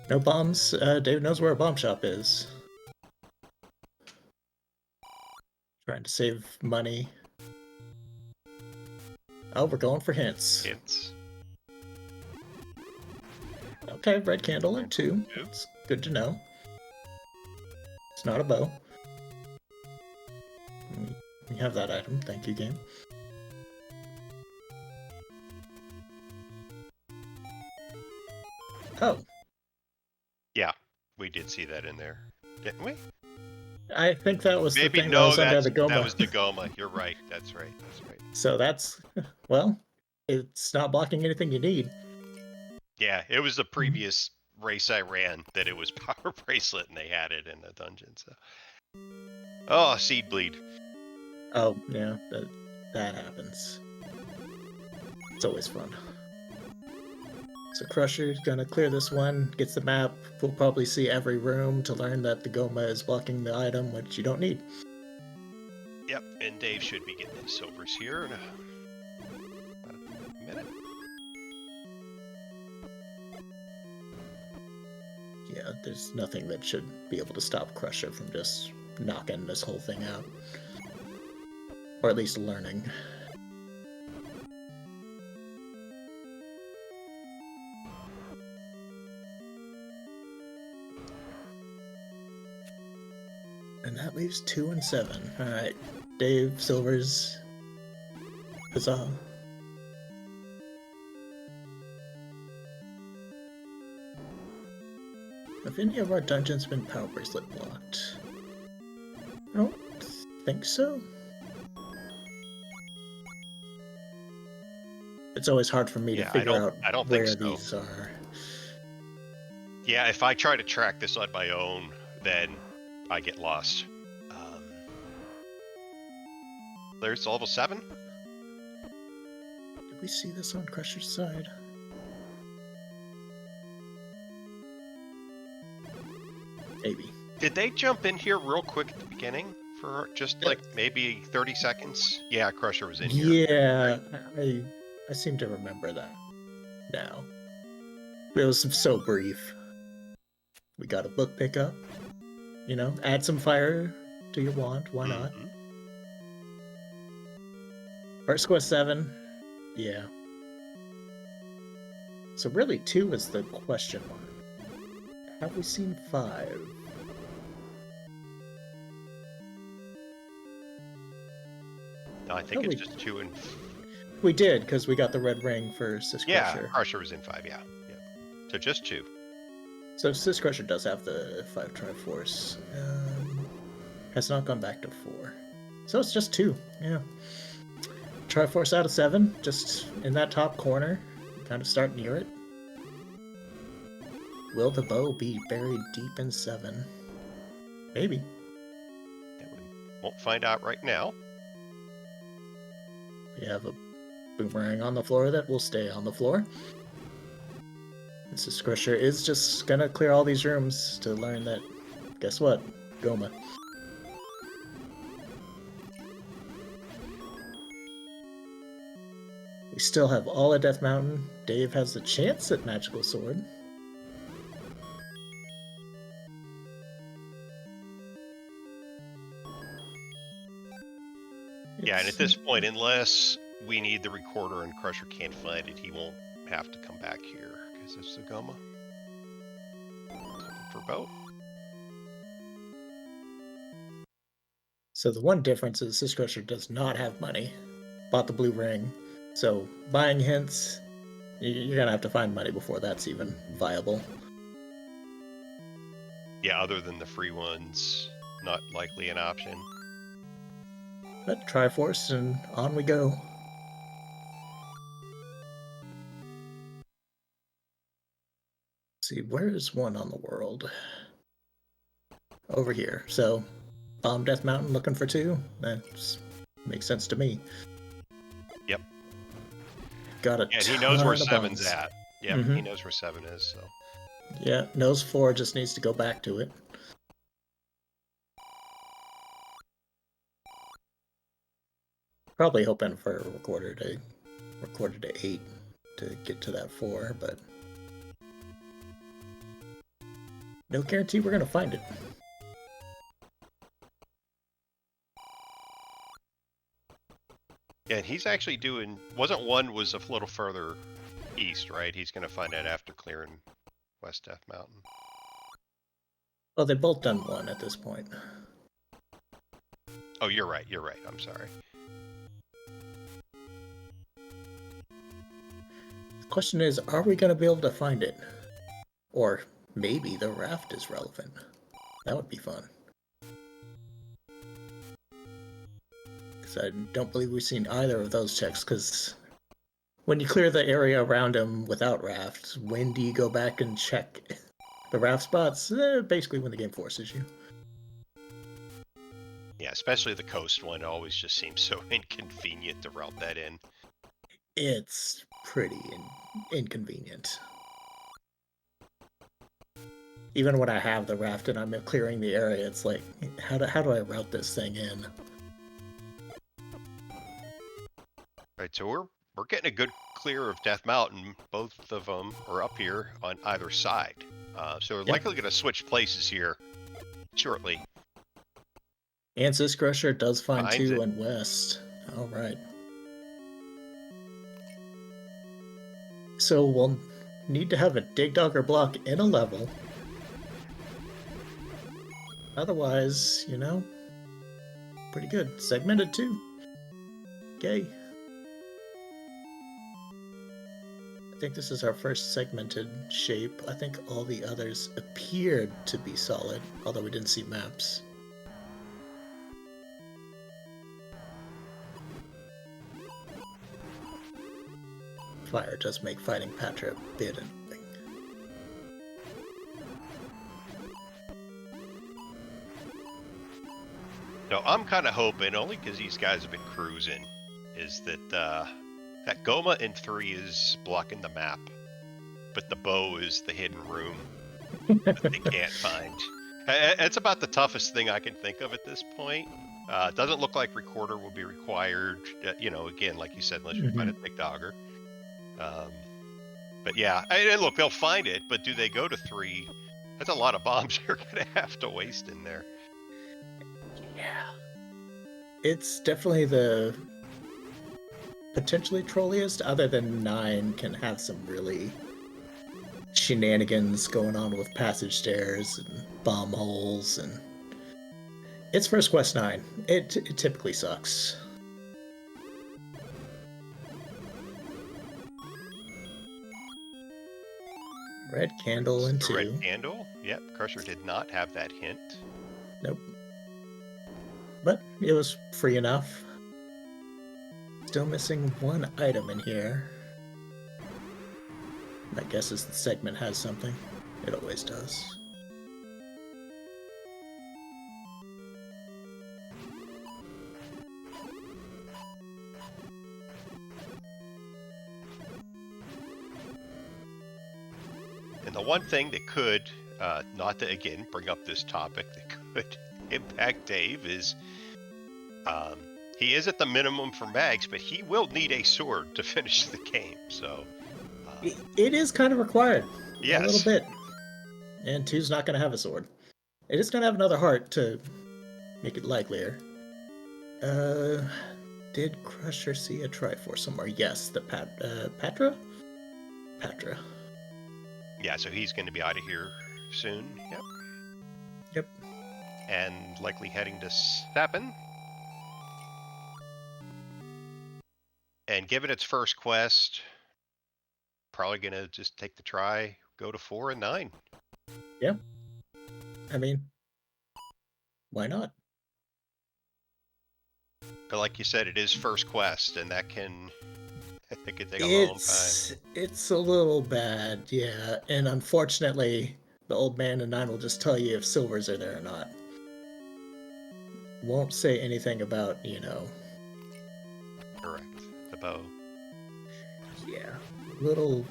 Speaker 2: No bombs. Dave knows where a bomb shop is. Trying to save money. Oh, we're going for hints.
Speaker 1: Hints.
Speaker 2: Okay, red candle at 2. It's good to know. It's not a bow. We have that item. Thank you, game. Oh.
Speaker 1: Yeah, we did see that in there, didn't we?
Speaker 2: I think that was
Speaker 1: Maybe
Speaker 2: the thing
Speaker 1: no,
Speaker 2: that was under the Goma.
Speaker 1: that was the Goma. You're right. That's right. That's right.
Speaker 2: So that's, well, it's not blocking anything you need.
Speaker 1: Yeah, it was the previous race I ran that it was Power Bracelet and they had it in the dungeon. So, oh, Seed Bleed.
Speaker 2: Oh yeah, that happens. It's always fun. So Crusher's gonna clear this one, gets the map. We'll probably see every room to learn that the Goma is blocking the item, which you don't need.
Speaker 1: Yep, and Dave should be getting his silvers here in about a minute.
Speaker 2: Yeah, there's nothing that should be able to stop Crusher from just knocking this whole thing out. Or at least learning. And that leaves 2 and 7. Alright, Dave, silvers. Huzzah. Have any of our dungeons been Power Bracelet blocked? I don't think so. It's always hard for me to figure out where these are.
Speaker 1: Yeah, if I try to track this on my own, then I get lost. There's level 7.
Speaker 2: Did we see this on Crusher's side? Maybe.
Speaker 1: Did they jump in here real quick at the beginning for just like maybe 30 seconds? Yeah, Crusher was in here.
Speaker 2: Yeah, I seem to remember that now. It was so brief. We got a book pickup. You know, add some fire to your wand. Why not? First quest 7. Yeah. So really 2 is the question mark. Have we seen 5?
Speaker 1: No, I think it's just 2 and...
Speaker 2: We did, because we got the red ring for
Speaker 1: Yeah,
Speaker 2: Syscrusher.
Speaker 1: Crusher was in 5, yeah. So just 2.
Speaker 2: So Syscrusher does have the 5 Triforce. Has not gone back to 4. So it's just 2, yeah. Triforce out of 7, just in that top corner. Kind of start near it. Will the bow be buried deep in 7? Maybe.
Speaker 1: We won't find out right now.
Speaker 2: We have a boomerang on the floor that will stay on the floor. This Syscrusher is just gonna clear all these rooms to learn that, guess what? Goma. We still have all at Death Mountain. Dave has a chance at Magical Sword.
Speaker 1: Yeah, and at this point, unless we need the recorder and Crusher can't find it, he won't have to come back here, because it's the Goma. For boat.
Speaker 2: So the one difference is Syscrusher does not have money. Bought the blue ring. So buying hints, you're gonna have to find money before that's even viable.
Speaker 1: Yeah, other than the free ones, not likely an option.
Speaker 2: But Triforce, and on we go. Let's see, where is one on the world? Over here. So, Bomb Death Mountain looking for 2? That makes sense to me.
Speaker 1: Yep.
Speaker 2: Got a
Speaker 1: Yeah, he knows where
Speaker 2: ton of
Speaker 1: 7's
Speaker 2: bombs.
Speaker 1: at. Yeah, he knows where 7 is, so.
Speaker 2: Yeah, knows 4 just needs to go back to it. Probably hoping for a recorder to 8 to get to that 4, but no guarantee we're gonna find it.
Speaker 1: Yeah, and he's actually doing... Wasn't 1 was a little further east, right? He's going to find that after clearing West Death Mountain.
Speaker 2: Well, they've both done 1 at this point.
Speaker 1: Oh, you're right, I'm sorry.
Speaker 2: The question is, are we going to be able to find it? Or maybe the raft is relevant. That would be fun. Because I don't believe we've seen either of those checks, because when you clear the area around them without rafts, when do you go back and check the raft spots? Basically when the game forces you.
Speaker 1: Yeah, especially the coast one always just seems so inconvenient to route that in.
Speaker 2: It's pretty inconvenient. Even when I have the raft and I'm clearing the area, it's like, how do I route this thing in?
Speaker 1: Right, so we're getting a good clear of Death Mountain. Both of them are up here on either side. So we're likely going to switch places here shortly.
Speaker 2: And Syscrusher does find
Speaker 1: Finds
Speaker 2: 2
Speaker 1: it.
Speaker 2: in West. All right. So we'll need to have a Dig Dogger block in a level. Otherwise, you know, pretty good. Segmented 2. Yay. I think this is our first segmented shape. I think all the others appeared to be solid, although we didn't see maps. Fire does make fighting Patra a bit annoying.
Speaker 1: No, I'm kind of hoping, only because these guys have been cruising, is that that Goma in 3 is blocking the map, but the bow is the hidden room that they can't find. It's about the toughest thing I can think of at this point. Doesn't look like recorder will be required, you know, again, like you said, unless you find a big dogger. But yeah, and look, they'll find it, but do they go to 3? That's a lot of bombs you're going to have to waste in there.
Speaker 2: Yeah. It's definitely the potentially trolliest, other than 9 can have some really shenanigans going on with passage stairs and bomb holes, and it's first quest 9. It typically sucks. Red candle and
Speaker 1: The
Speaker 2: 2.
Speaker 1: red candle. Yep, Crusher did not have that hint.
Speaker 2: Nope. But it was free enough. Still missing one item in here. My guess is the segment has something. It always does.
Speaker 1: And the one thing that could, not to again bring up this topic, that could impact Dave is he is at the minimum for mags, but he will need a sword to finish the game. So
Speaker 2: it is kind of required.
Speaker 1: yes.
Speaker 2: A little bit. And 2's not going to have a sword. It is going to have another heart to make it likelier. Did Crusher see a Triforce somewhere? Yes, the Patra? Patra.
Speaker 1: Yeah, so he's going to be out of here soon. Yep.
Speaker 2: Yep.
Speaker 1: And likely heading to 7. And given its first quest, probably going to just take the try, go to 4 and 9.
Speaker 2: Yeah. I mean, why not?
Speaker 1: But like you said, it is first quest, and that can take a long time.
Speaker 2: It's a little bad, yeah. And unfortunately, the old man and 9 will just tell you if silvers are there or not. Won't say anything about,
Speaker 1: Correct. The bow.
Speaker 2: Yeah. Little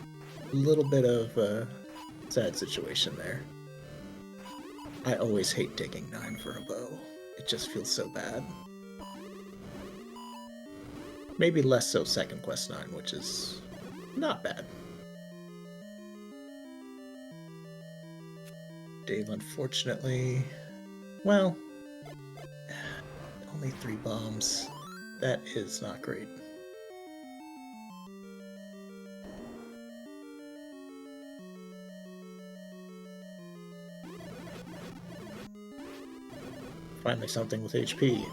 Speaker 2: bit of a sad situation there. I always hate taking 9 for a bow. It just feels so bad. Maybe less so second quest 9, which is not bad. Dave, unfortunately, well, only 3 bombs. That is not great. Finally something with HP.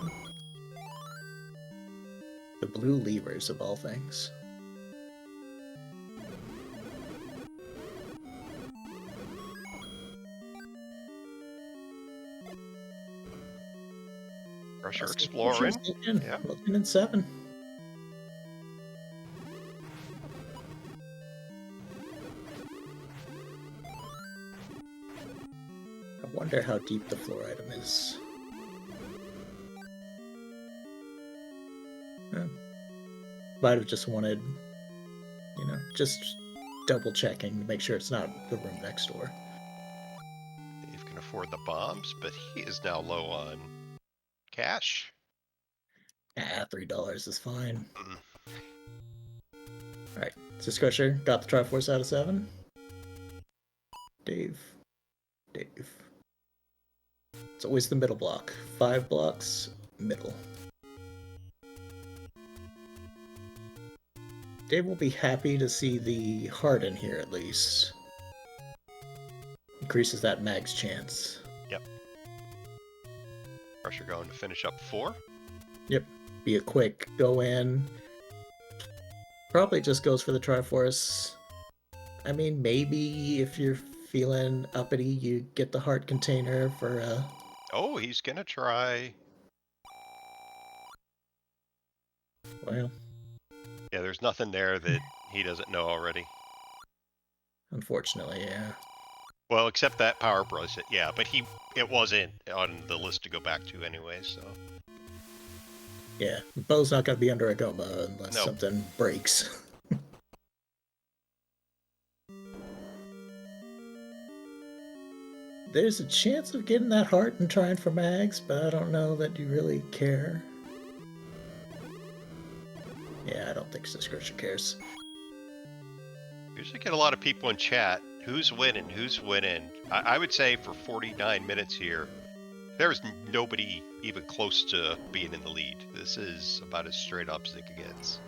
Speaker 2: The blue levers of all things.
Speaker 1: Crusher exploring.
Speaker 2: Yeah. Looking in 7. I wonder how deep the floor item is. Might have just wanted, just double checking to make sure it's not the room next door.
Speaker 1: Dave can afford the bombs, but he is now low on cash.
Speaker 2: $3 is fine. Alright, syscrusher got the Triforce out of 7. Dave. It's always the middle block. 5 blocks, middle. Dave will be happy to see the heart in here at least. Increases that mag's chance.
Speaker 1: Yep. Crusher going to finish up 4.
Speaker 2: Yep. Be a quick go in. Probably just goes for the Triforce. I mean, maybe if you're feeling uppity, you get the heart container for
Speaker 1: Oh, he's gonna try.
Speaker 2: Well.
Speaker 1: Yeah, there's nothing there that he doesn't know already.
Speaker 2: Unfortunately, yeah.
Speaker 1: Well, except that power bracelet, yeah, but it wasn't on the list to go back to anyway, so.
Speaker 2: Yeah, the bow's not gonna be under a Goma unless something breaks. There's a chance of getting that heart and trying for mags, but I don't know that you really care. Yeah, I don't think syscrusher cares.
Speaker 1: Usually get a lot of people in chat. Who's winning? I would say for 49 minutes here, there's nobody even close to being in the lead. This is about as straight up as it gets.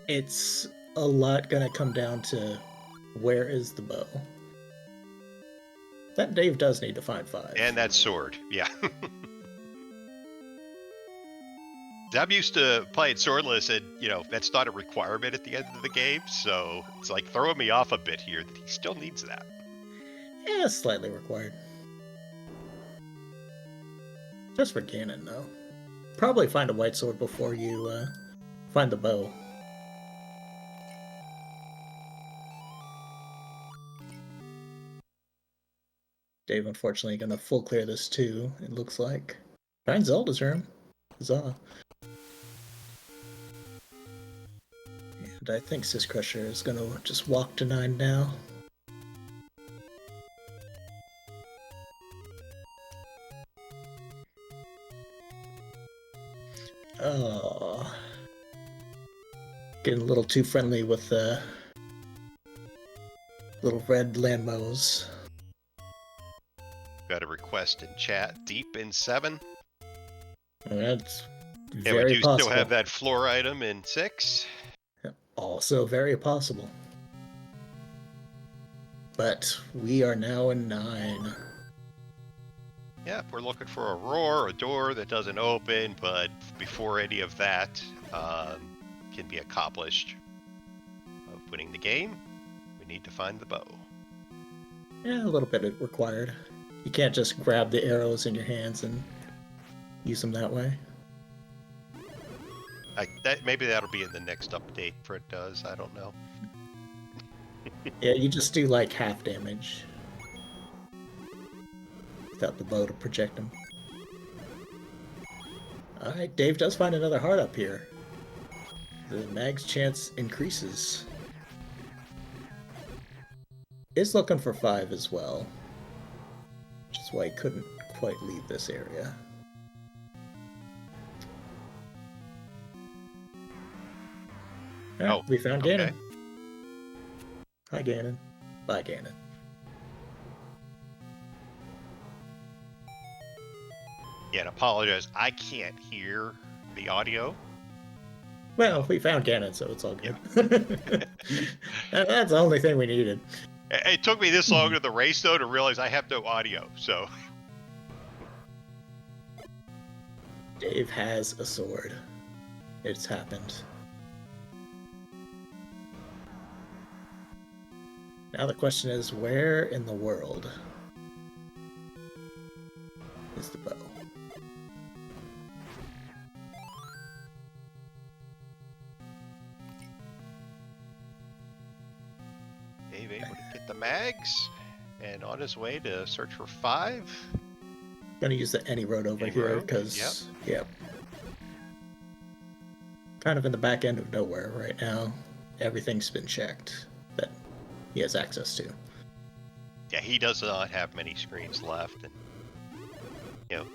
Speaker 2: It's a lot gonna come down to where is the bow. That Dave does need to find 5.
Speaker 1: And that sword, yeah. I'm used to playing swordless, and that's not a requirement at the end of the game, so it's like throwing me off a bit here that he still needs that.
Speaker 2: Yeah, slightly required. Just for Ganon, though. Probably find a white sword before you find the bow. Dave, unfortunately, gonna full clear this too, it looks like. Find Zelda's room. Huzzah. And I think Syscrusher is gonna just walk to 9 now. Oh. Getting a little too friendly with the little red landmos.
Speaker 1: Got a request in chat. Deep in 7.
Speaker 2: That's
Speaker 1: And
Speaker 2: very
Speaker 1: we do
Speaker 2: possible.
Speaker 1: still have that floor item in 6.
Speaker 2: Also very possible. But we are now in 9.
Speaker 1: Yeah, we're looking for a roar, a door that doesn't open, but before any of that can be accomplished of winning the game, we need to find the bow.
Speaker 2: Yeah, a little bit required. You can't just grab the arrows in your hands and use them that way.
Speaker 1: Maybe that'll be in the next update for it does. I don't know.
Speaker 2: Yeah, you just do like half damage without the bow to project them. Alright, Dave does find another heart up here. The mag's chance increases. Is looking for 5 as well, which is why he couldn't quite leave this area. Right, we found Ganon.
Speaker 1: Okay.
Speaker 2: Hi, Ganon. Bye, Ganon.
Speaker 1: Yeah, and apologize. I can't hear the audio.
Speaker 2: Well, we found Ganon, so it's all good. Yeah. That's the only thing we needed.
Speaker 1: It took me this long to the race, though, to realize I have no audio, so...
Speaker 2: Dave has a sword. It's happened. Now the question is, where in the world is the bow?
Speaker 1: Dave able to get the mags, and on his way to search for 5.
Speaker 2: Gonna use the any road over
Speaker 1: Any
Speaker 2: here,
Speaker 1: road?
Speaker 2: because, yep. Kind of in the back end of nowhere right now. Everything's been checked that he has access to.
Speaker 1: Yeah, he does not have many screens left, and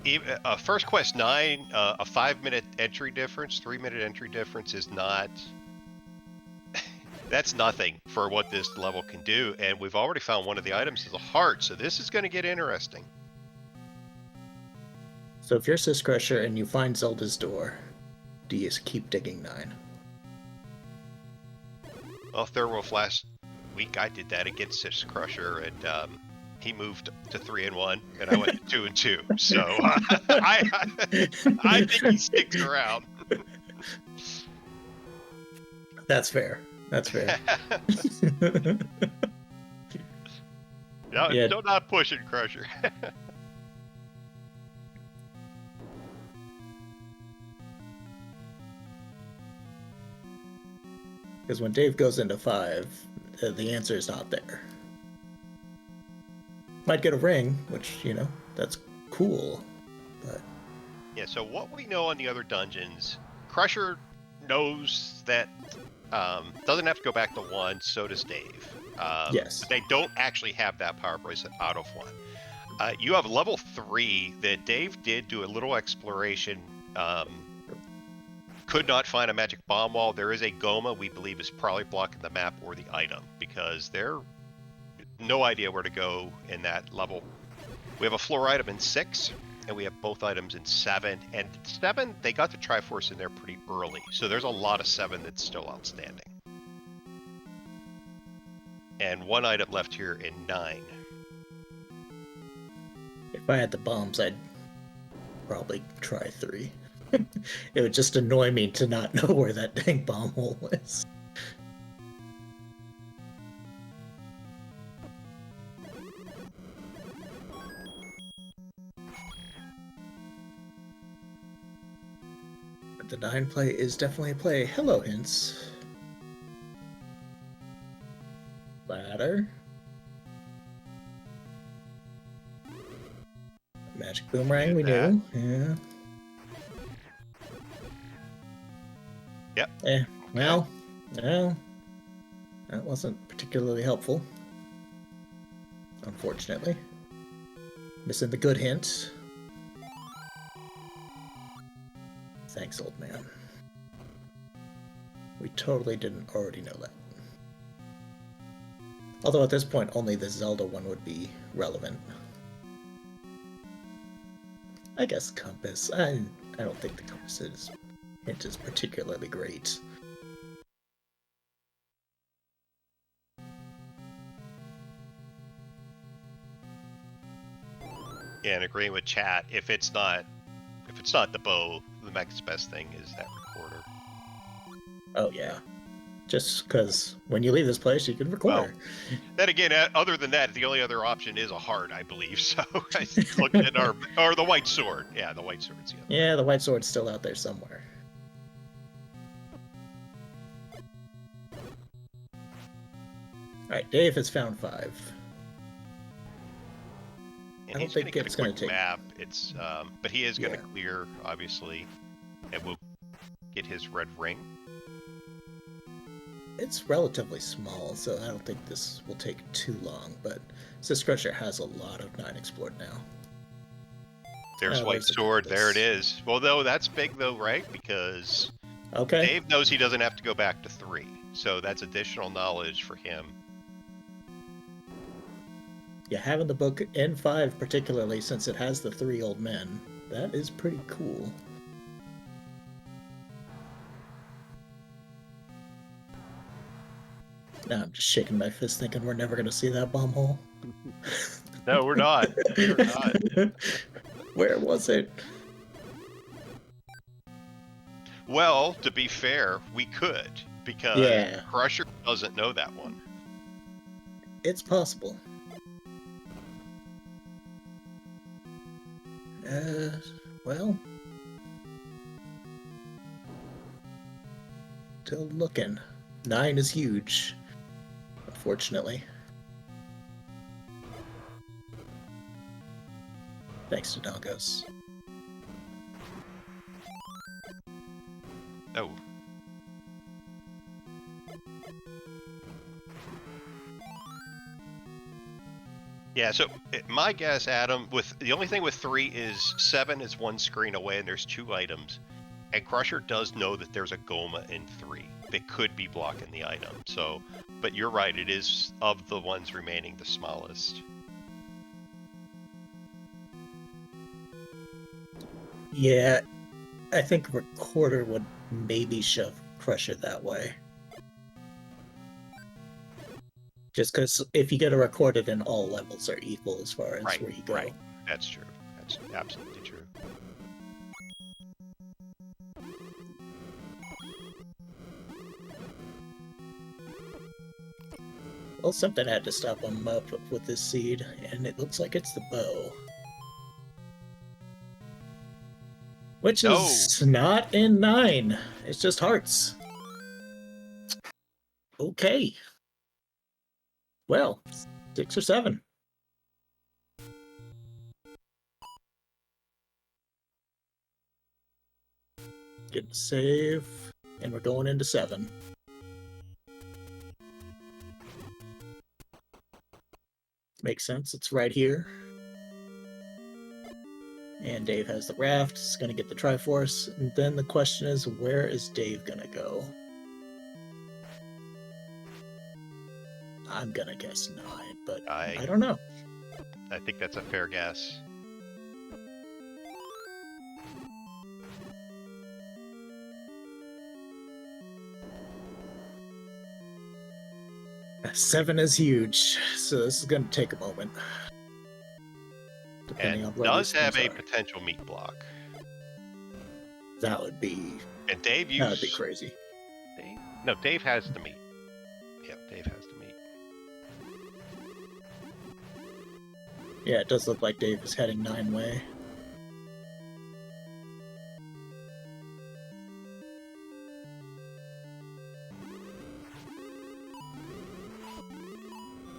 Speaker 1: even, first quest 9, a 5-minute entry difference, 3-minute entry difference is not. That's nothing for what this level can do, and we've already found one of the items is a heart, so this is going to get interesting.
Speaker 2: So if you're Syscrusher and you find Zelda's door, do you keep digging 9?
Speaker 1: Well, Thurwolf last week I did that against Syscrusher, and he moved to 3-1, and I went to 2-2. So I think he sticks around.
Speaker 2: That's fair. That's fair.
Speaker 1: No,
Speaker 2: Yeah.
Speaker 1: Still not pushing Crusher.
Speaker 2: Because when Dave goes into 5, the answer is not there. Might get a ring, which, that's cool. But
Speaker 1: Yeah, so what we know on the other dungeons, Crusher knows that doesn't have to go back to 1, so does Dave.
Speaker 2: Yes.
Speaker 1: They don't actually have that power bracelet out of 1. You have level 3 that Dave did do a little exploration. Could not find a magic bomb wall. There is a Goma we believe is probably blocking the map or the item, because they're no idea where to go in that level. We have a floor item in 6, and we have both items in 7. And 7, they got the Triforce in there pretty early, so there's a lot of 7 that's still outstanding. And 1 item left here in 9.
Speaker 2: I had the bombs, I'd probably try 3. It would just annoy me to not know where that dang bomb hole is. But the 9 play is definitely a play. Hello, hints. Ladder. Magic boomerang, we knew. Yeah.
Speaker 1: Yep.
Speaker 2: Well, that wasn't particularly helpful. Unfortunately. Missing the good hint. Thanks, old man. We totally didn't already know that. Although at this point, only the Zelda one would be relevant. I guess compass. I don't think the compass hint is particularly great.
Speaker 1: Yeah, and agreeing with chat, if it's not the bow, the next best thing is that recorder.
Speaker 2: Oh yeah. Just because when you leave this place, you can record.
Speaker 1: Well, then again, other than that, the only other option is a heart, I believe. So I looked at or the white sword. Yeah, the white sword's the other.
Speaker 2: Yeah, the white sword's still out there somewhere. Alright, Dave has found 5.
Speaker 1: And
Speaker 2: I
Speaker 1: he's
Speaker 2: don't
Speaker 1: going
Speaker 2: think
Speaker 1: to get
Speaker 2: it's
Speaker 1: a
Speaker 2: gonna
Speaker 1: quick
Speaker 2: take-
Speaker 1: map. It's but he is going to
Speaker 2: Yeah.
Speaker 1: clear, obviously, and we'll get his red ring.
Speaker 2: It's relatively small, so I don't think this will take too long, but Syscrusher has a lot of 9 explored now.
Speaker 1: There's white
Speaker 2: there's the
Speaker 1: sword. There it
Speaker 2: compass.
Speaker 1: is. Well, though that's big though, right? Because
Speaker 2: Okay.
Speaker 1: Dave knows he doesn't have to go back to 3, so that's additional knowledge for him.
Speaker 2: Yeah, having the book in 5, particularly since it has the 3 old men, that is pretty cool. Now I'm just shaking my fist thinking we're never going to see that bomb hole.
Speaker 1: No, we're not. We're not.
Speaker 2: Where was it?
Speaker 1: Well, to be fair, we could, because
Speaker 2: Yeah.
Speaker 1: Crusher doesn't know that one.
Speaker 2: It's possible. Well. Still looking. 9 is huge. Unfortunately. Thanks to Doggos.
Speaker 1: Oh. Yeah, so my guess, Adam, with the only thing with 3 is 7 is 1 screen away and there's 2 items. And Crusher does know that there's a Goma in 3 that could be blocking the item. So, but you're right, it is of the ones remaining the smallest.
Speaker 2: Yeah, I think Recorder would maybe shove Crusher that way. Just because if you get a Recorder, then all levels are equal as far as where you go.
Speaker 1: Right. That's true. That's absolutely true.
Speaker 2: Well, something had to stop him up with this seed, and it looks like it's the bow. Which is not in 9. It's just hearts. Okay. Well, 6 or 7. Getting a save, and we're going into 7. Makes sense, it's right here. And Dave has the raft, he's gonna get the Triforce, and then the question is, where is Dave gonna go? I'm gonna guess 9, but I don't know.
Speaker 1: I think that's a fair guess.
Speaker 2: Seven is huge, so this is gonna take a moment. depending
Speaker 1: And
Speaker 2: on where
Speaker 1: does
Speaker 2: these
Speaker 1: have
Speaker 2: things
Speaker 1: a
Speaker 2: are.
Speaker 1: potential meat block.
Speaker 2: That would be
Speaker 1: And Dave
Speaker 2: crazy.
Speaker 1: Dave? No, Dave has the meat. Yep, Dave has the meat.
Speaker 2: Yeah, it does look like Dave is heading 9-way.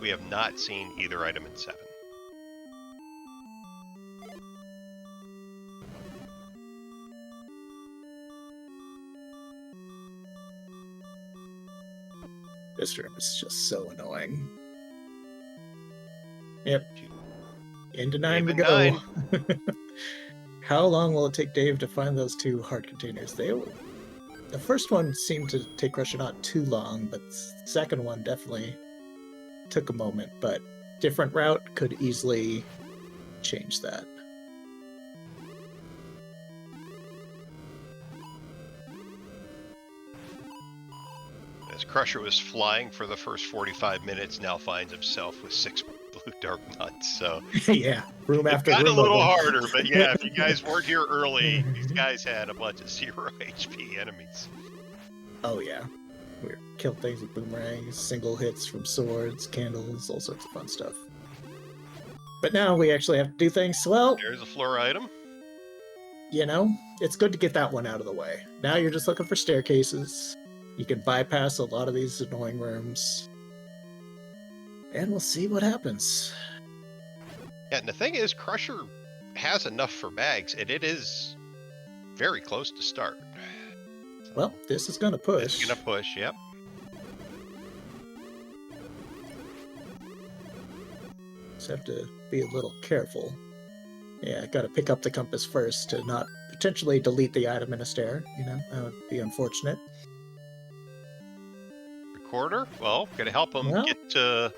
Speaker 1: We have not seen either item in 7.
Speaker 2: This room is just so annoying. Yep. Into 9 we
Speaker 1: Dave
Speaker 2: go.
Speaker 1: and 9.
Speaker 2: How long will it take Dave to find those 2 heart containers? The first one seemed to take Crusher not too long, but the second one definitely took a moment. But different route could easily change that.
Speaker 1: As Crusher was flying for the first 45 minutes, now finds himself with 6 blue dark nuts. So
Speaker 2: Yeah, room
Speaker 1: it's
Speaker 2: after
Speaker 1: gotten
Speaker 2: room.
Speaker 1: a little harder, but yeah, if you guys weren't here early, these guys had a bunch of 0 HP enemies.
Speaker 2: Oh yeah, we killed things with boomerangs, single hits from swords, candles, all sorts of fun stuff. But now we actually have to do things. Well,
Speaker 1: There's a floor item.
Speaker 2: you know, it's good to get that one out of the way. Now you're just looking for staircases. You can bypass a lot of these annoying rooms. And we'll see what happens.
Speaker 1: Yeah, and the thing is, Crusher has enough for bags, and it is very close to start.
Speaker 2: Well, this is going to push.
Speaker 1: It's going to push, yep.
Speaker 2: Just have to be a little careful. Yeah, got to pick up the compass first to not potentially delete the item in a stair. You know, that would be unfortunate.
Speaker 1: Recorder? Well, going to help him
Speaker 2: Well.
Speaker 1: get to...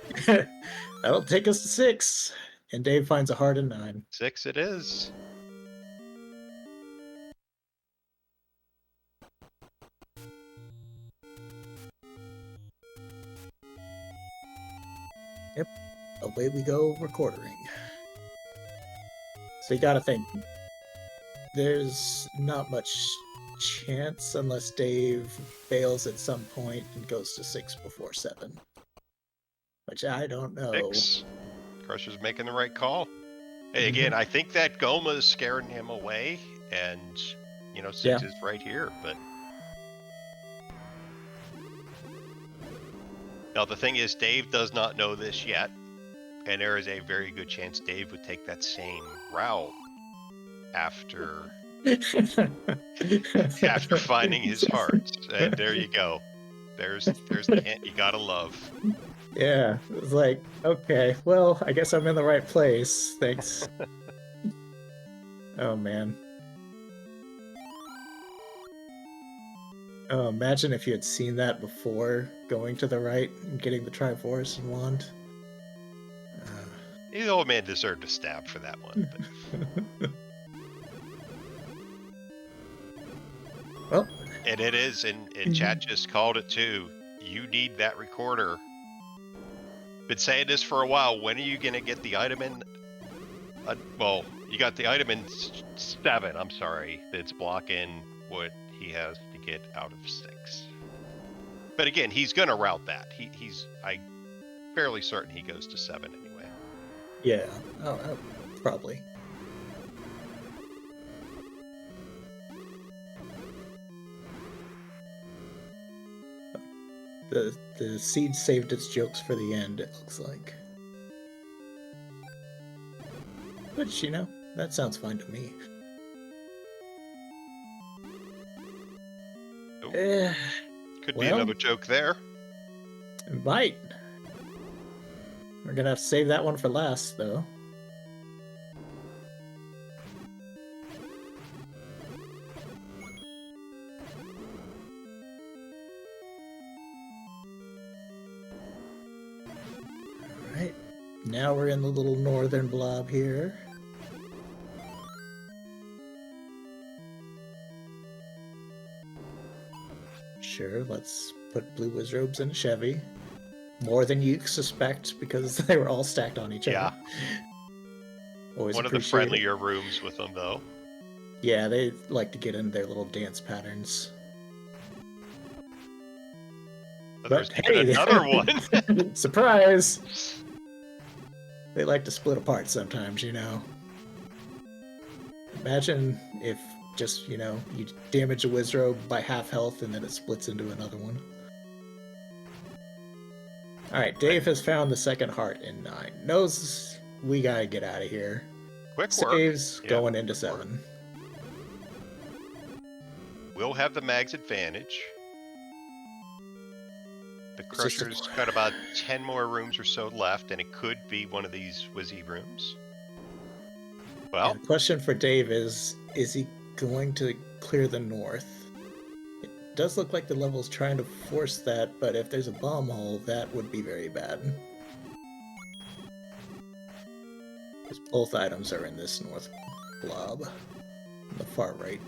Speaker 2: That'll take us to 6. And Dave finds a heart in 9.
Speaker 1: 6 it is.
Speaker 2: Yep. Away we go, recording. So you gotta think. There's not much chance unless Dave fails at some point and goes to 6 before 7. Which I don't know.
Speaker 1: 6. Crusher's making the right call. Hey, again, I think that Goma is scaring him away, and, you know, 6 is right here, but... Now, the thing is, Dave does not know this yet, and there is a very good chance Dave would take that same route after finding his hearts. And there you go. There's the hint you gotta love.
Speaker 2: Yeah, it was like, okay, well, I guess I'm in the right place. Thanks. Oh, man. Oh, imagine if you had seen that before going to the right and getting the Triforce and wand.
Speaker 1: The old man deserved a stab for that one. But...
Speaker 2: Well,
Speaker 1: and it is, and chat just called it too. You need that recorder. Been saying this for a while. When are you gonna get the item in? Well, you got the item in 7. I'm sorry, that's blocking what he has to get out of 6. But again, he's gonna route that. I'm fairly certain he goes to 7 anyway.
Speaker 2: Yeah, probably. The seed saved its jokes for the end, it looks like. Which, you know, that sounds fine to me.
Speaker 1: Could be another joke there.
Speaker 2: It might. We're gonna have to save that one for last, though. Alright. Now we're in the little northern blob here. Sure, let's put blue wizrobes in a Chevy. More than you suspect, because they were all stacked on each other. Always
Speaker 1: One of the
Speaker 2: appreciate it.
Speaker 1: friendlier rooms with them, though.
Speaker 2: Yeah, they like to get in their little dance patterns.
Speaker 1: But
Speaker 2: But
Speaker 1: there's even
Speaker 2: hey,
Speaker 1: another one.
Speaker 2: surprise! They like to split apart sometimes, you know. Imagine if just, you know, you damage a Wizrobe by half health and then it splits into another one. Alright, Dave has found the second heart in 9. Knows we gotta get out of here.
Speaker 1: Quick work.
Speaker 2: Saves
Speaker 1: Yep,
Speaker 2: going into
Speaker 1: quick work.
Speaker 2: 7.
Speaker 1: We'll have the mag's advantage. The
Speaker 2: It's just a-
Speaker 1: Crusher's got about 10 more rooms or so left, and it could be one of these Wizzy rooms. Well,
Speaker 2: And the question for Dave is he going to clear the north? It does look like the level's trying to force that, but if there's a bomb hole, that would be very bad. Because both items are in this north blob, on the far right.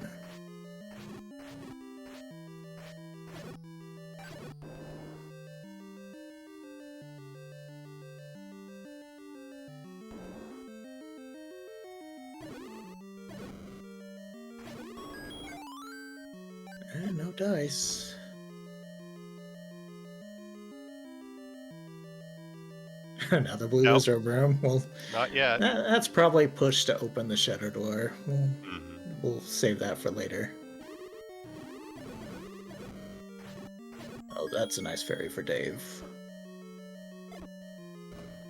Speaker 2: And no dice. Another blue
Speaker 1: Nope.
Speaker 2: wizard room. Well,
Speaker 1: not yet.
Speaker 2: that's probably push to open the shutter door.
Speaker 1: Mhm.
Speaker 2: We'll save that for later. Oh, that's a nice fairy for Dave.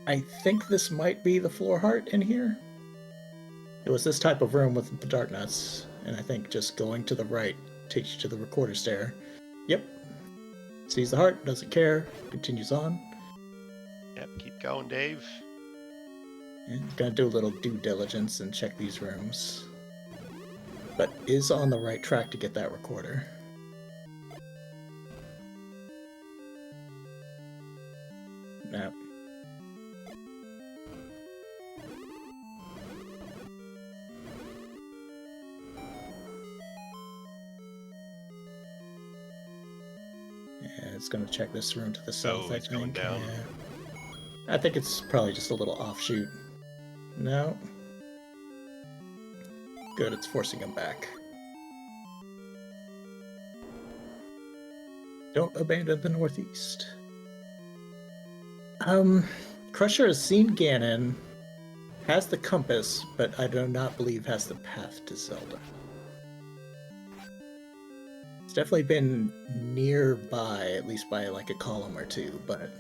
Speaker 2: I think this might be the floor heart in here. It was this type of room with the dark nuts, and I think just going to the right takes you to the recorder stair. Yep. Sees the heart, doesn't care, continues on.
Speaker 1: Yep, keep going, Dave.
Speaker 2: And gonna do a little due diligence and check these rooms. But is on the right track to get that recorder. No. Yeah, it's gonna check this room to the south, I
Speaker 1: it's
Speaker 2: think.
Speaker 1: going down.
Speaker 2: Yeah. I think it's probably just a little offshoot. No. Good, it's forcing him back. Don't abandon the northeast. Crusher has seen Ganon, has the compass, but I do not believe has the path to Zelda. It's definitely been nearby, at least by like a column or two, but...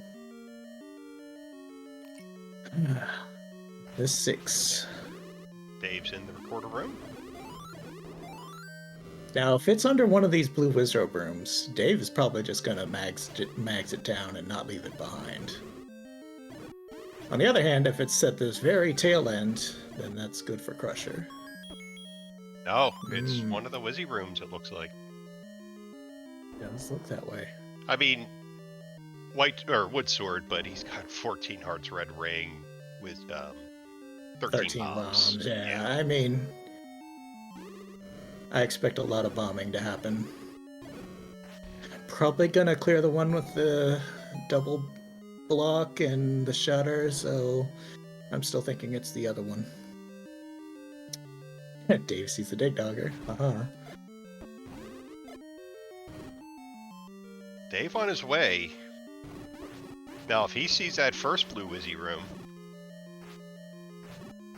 Speaker 2: This 6.
Speaker 1: Dave's in the recorder room.
Speaker 2: Now, if it's under one of these blue Wizrobe rooms, Dave is probably just gonna mags it down and not leave it behind. On the other hand, if it's at this very tail end, then that's good for Crusher.
Speaker 1: No, it's one of the Wizzy rooms, it looks like.
Speaker 2: It does look that way.
Speaker 1: I mean, wood sword, but he's got 14 hearts red ring with 13 bombs.
Speaker 2: Yeah, I mean, I expect a lot of bombing to happen. Probably gonna clear the one with the double block and the shutter, so I'm still thinking it's the other one. Dave sees the dig dogger.
Speaker 1: Dave on his way. Now, if he sees that first blue Wizzy room,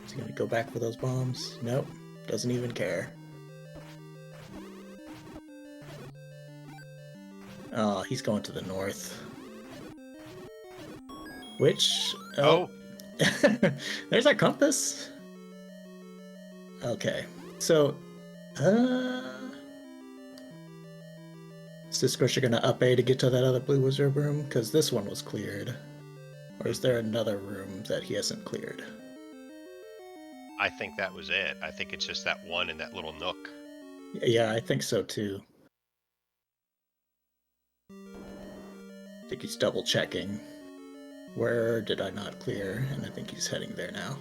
Speaker 2: is he gonna go back for those bombs? Nope, doesn't even care. Oh, he's going to the north. Which... Oh. There's our compass. Okay, so... Is Syscrusher gonna up A to get to that other blue wizard room? Because this one was cleared. Or is there another room that he hasn't cleared?
Speaker 1: I think that was it. I think it's just that one in that little nook.
Speaker 2: Yeah, I think so too. I think he's double checking. Where did I not clear? And I think he's heading there now.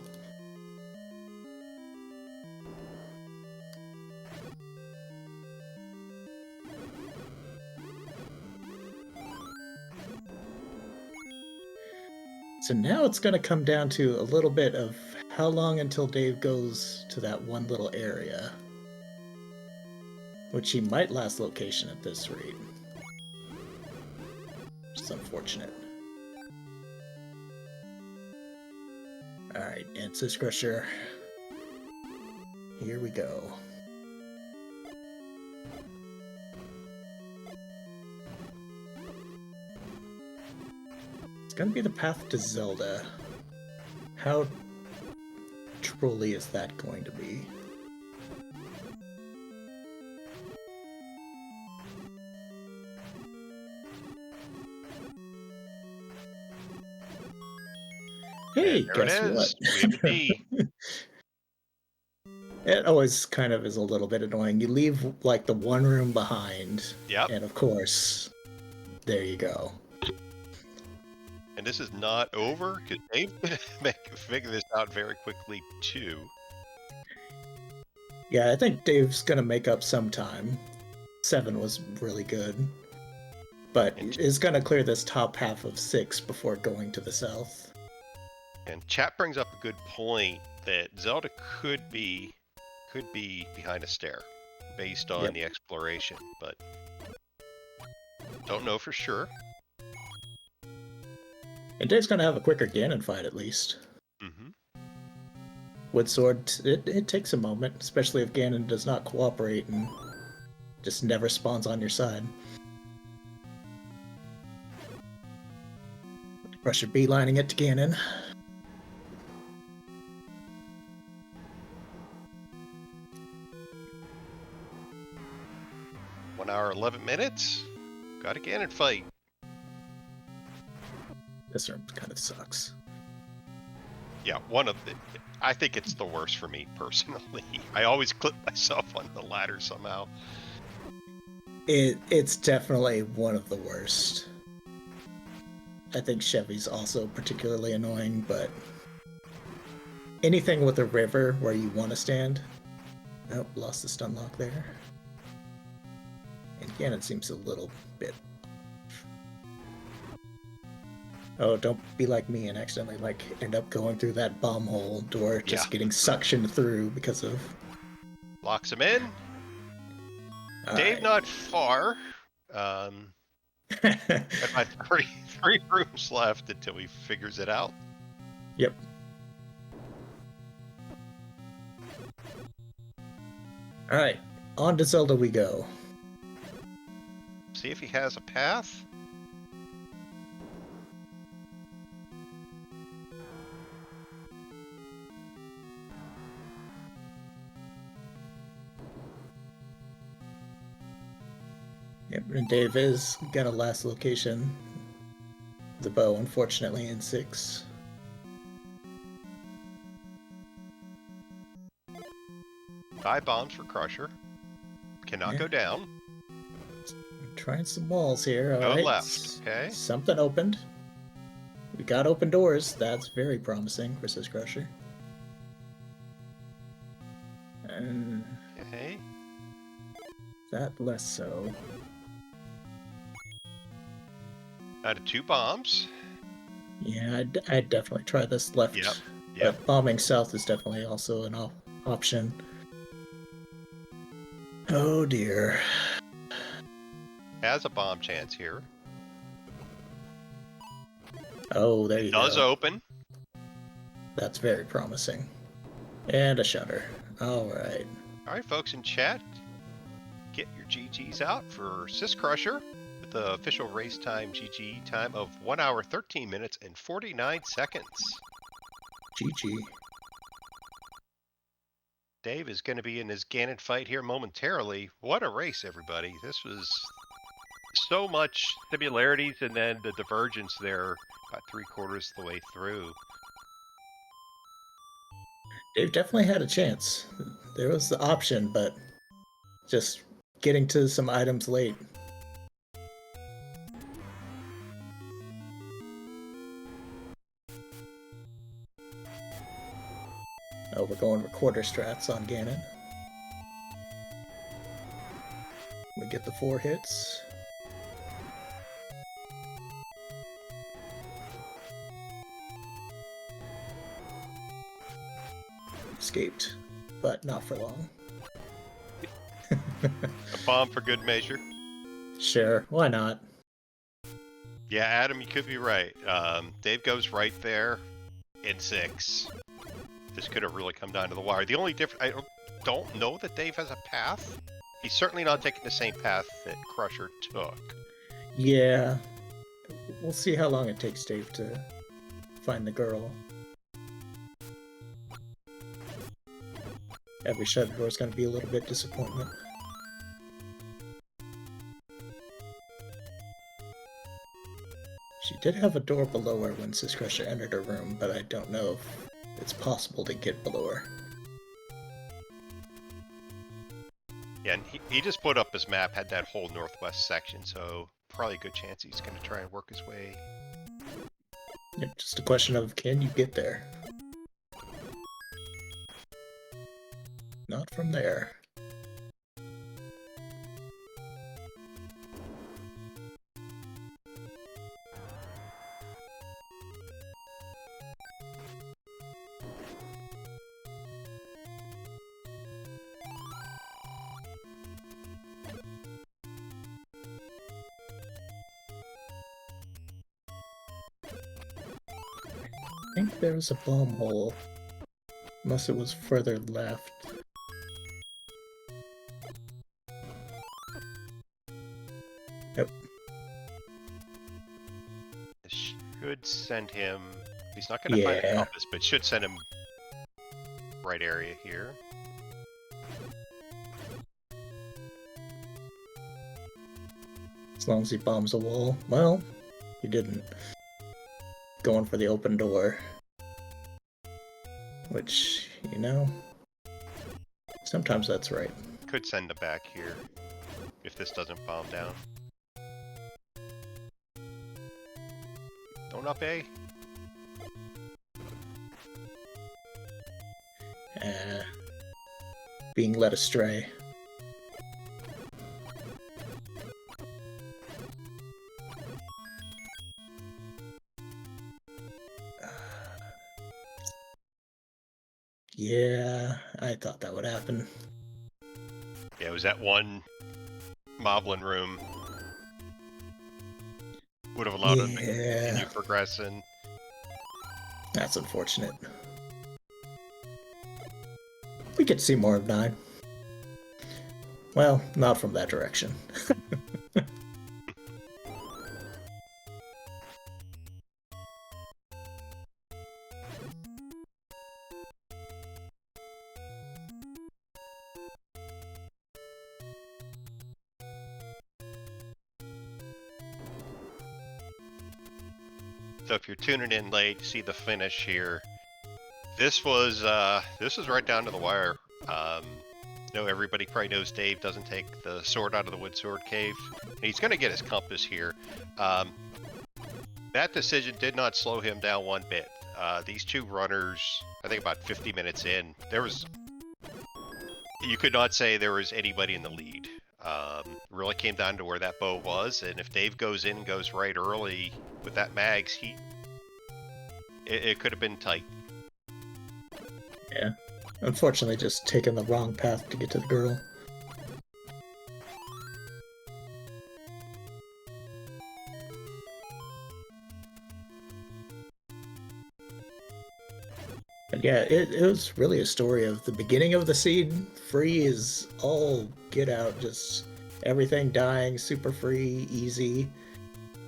Speaker 2: So now it's going to come down to a little bit of how long until Dave goes to that one little area? Which he might last location at this rate. Which is unfortunate. Alright, and syscrusher. Here we go. It's gonna be the path to Zelda. How trolly is that going to be? Hey,
Speaker 1: There
Speaker 2: guess
Speaker 1: it
Speaker 2: what?
Speaker 1: is. We have a D.
Speaker 2: It always kind of is a little bit annoying. You leave like the one room behind,
Speaker 1: Yep.
Speaker 2: and of course, there you go.
Speaker 1: And this is not over because Dave's gonna figure this out very quickly too.
Speaker 2: Yeah, I think Dave's gonna make up some time. 7 was really good, but is gonna clear this top half of 6 before going to the south.
Speaker 1: And chat brings up a good point that Zelda could be behind a stair based on the exploration, but don't know for sure.
Speaker 2: And Dave's gonna have a quicker Ganon fight at least.
Speaker 1: Mm-hmm.
Speaker 2: Wood Sword, it takes a moment, especially if Ganon does not cooperate and just never spawns on your side. Crusher beelining it to Ganon.
Speaker 1: One hour, 11 minutes. Got a Ganon fight.
Speaker 2: This room kind of sucks.
Speaker 1: Yeah, I think it's the worst for me personally. I always clip myself on the ladder somehow.
Speaker 2: It's definitely one of the worst. I think Chevy's also particularly annoying, but anything with a river where you want to stand. Oh, lost the stun lock there. And Ganon seems a little bit. Oh, don't be like me and accidentally end up going through that bomb hole door, just getting suctioned through because of.
Speaker 1: Locks him in. Dave not far. Got my three rooms left until he figures it out.
Speaker 2: Yep. Alright, on to Zelda we go.
Speaker 1: See if he has a path.
Speaker 2: Yep, and Dave is got a last location. The bow, unfortunately, in 6.
Speaker 1: Five bombs for Crusher. Cannot go down.
Speaker 2: I'm trying some walls here. All
Speaker 1: Go
Speaker 2: right.
Speaker 1: left. Okay.
Speaker 2: Something opened. We got open doors. That's very promising for syscrusher. And
Speaker 1: Okay.
Speaker 2: that less so.
Speaker 1: Out of 2 bombs.
Speaker 2: Yeah, I'd definitely try this left.
Speaker 1: Yep.
Speaker 2: But bombing south is definitely also an option. Oh dear.
Speaker 1: Has a bomb chance here.
Speaker 2: Oh, there you go.
Speaker 1: Does open.
Speaker 2: That's very promising. And a shutter. Alright.
Speaker 1: Alright, folks in chat. Get your GGs out for syscrusher with the official race time GG time of 1 hour, 13 minutes, and 49 seconds.
Speaker 2: GG.
Speaker 1: Dave is going to be in his Ganon fight here momentarily. What a race, everybody. This was so much similarities and then the divergence there about 3/4 of the way through.
Speaker 2: Dave definitely had a chance. There was the option, but just getting to some items late. Oh, we're going recorder strats on Ganon. We get the 4 hits. escaped, but not for long.
Speaker 1: A bomb for good measure.
Speaker 2: Sure, why not?
Speaker 1: Yeah, Adam, you could be right. Dave goes right there in 6. This could have really come down to the wire. The only difference, I don't know that Dave has a path. He's certainly not taking the same path that Crusher took.
Speaker 2: Yeah. We'll see how long it takes Dave to find the girl. Every shut door is going to be a little bit disappointment. She did have a door below her when syscrusher entered her room, but I don't know if it's possible to get below her.
Speaker 1: Yeah, and he just put up his map, had that whole northwest section, so probably a good chance he's going to try and work his way.
Speaker 2: Yeah, just a question of, can you get there? Not from there. I think there's a bomb hole. Unless it was further left. Yep.
Speaker 1: This should send him... He's not going to find a compass, but should send him right area here.
Speaker 2: As long as he bombs a wall. Well, he didn't. Going for the open door. Which, you know, sometimes that's right.
Speaker 1: Could send him back here if this doesn't bomb down. Don't up A.
Speaker 2: Being led astray. Yeah, I thought that would happen.
Speaker 1: Yeah, it was that one Moblin room. Would have allowed him to continue progressing.
Speaker 2: That's unfortunate. We could see more of 9. Well, not from that direction.
Speaker 1: So if you're tuning in late, see the finish here. This was right down to the wire. You know, everybody probably knows Dave doesn't take the sword out of the wood sword cave. And he's going to get his compass here. That decision did not slow him down one bit. These two runners, I think about 50 minutes in, you could not say there was anybody in the lead. Really came down to where that bow was, and if Dave goes in and goes right early with that mags, it could have been tight.
Speaker 2: Yeah. Unfortunately, just taking the wrong path to get to the girl. But yeah, it was really a story of the beginning of the seed. Free is all get out, just everything dying, super free, easy.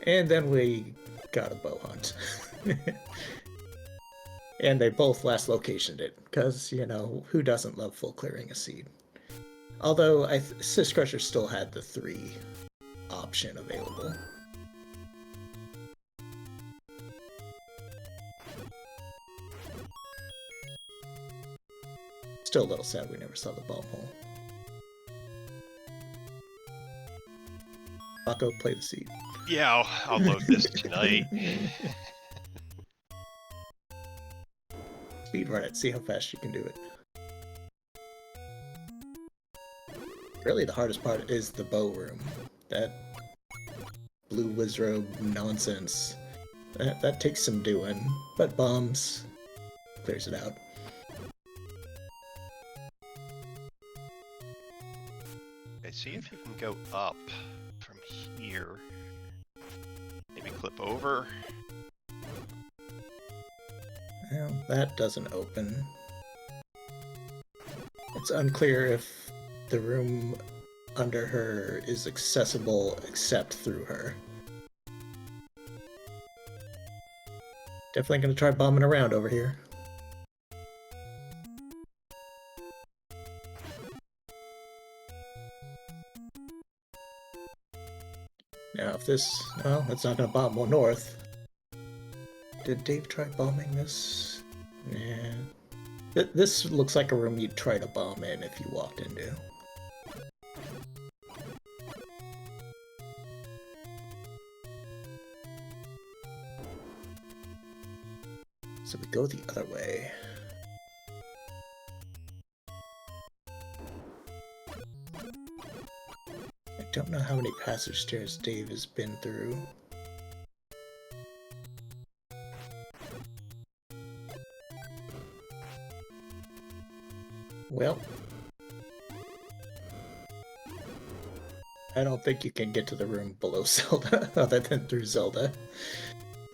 Speaker 2: And then we got a bow hunt. And they both last locationed it, because, you know, who doesn't love full clearing a seed? Although, syscrusher still had the 3 option available. Still a little sad we never saw the bomb hole. Paco, play the seed.
Speaker 1: Yeah, I'll load this tonight.
Speaker 2: Speedrun it, see how fast you can do it. Really, the hardest part is the bow room. That blue wizrobe nonsense. That takes some doing, but bombs clears it out.
Speaker 1: Okay, see if you can go up from here. Maybe clip over.
Speaker 2: Well, that doesn't open. It's unclear if the room under her is accessible except through her. Definitely gonna try bombing around over here. Now, if this... well, it's not gonna bomb more north. Did Dave try bombing this? Nah. This looks like a room you'd try to bomb in if you walked into. So we go the other way. I don't know how many passage stairs Dave has been through. Well, I don't think you can get to the room below Zelda, other than through Zelda.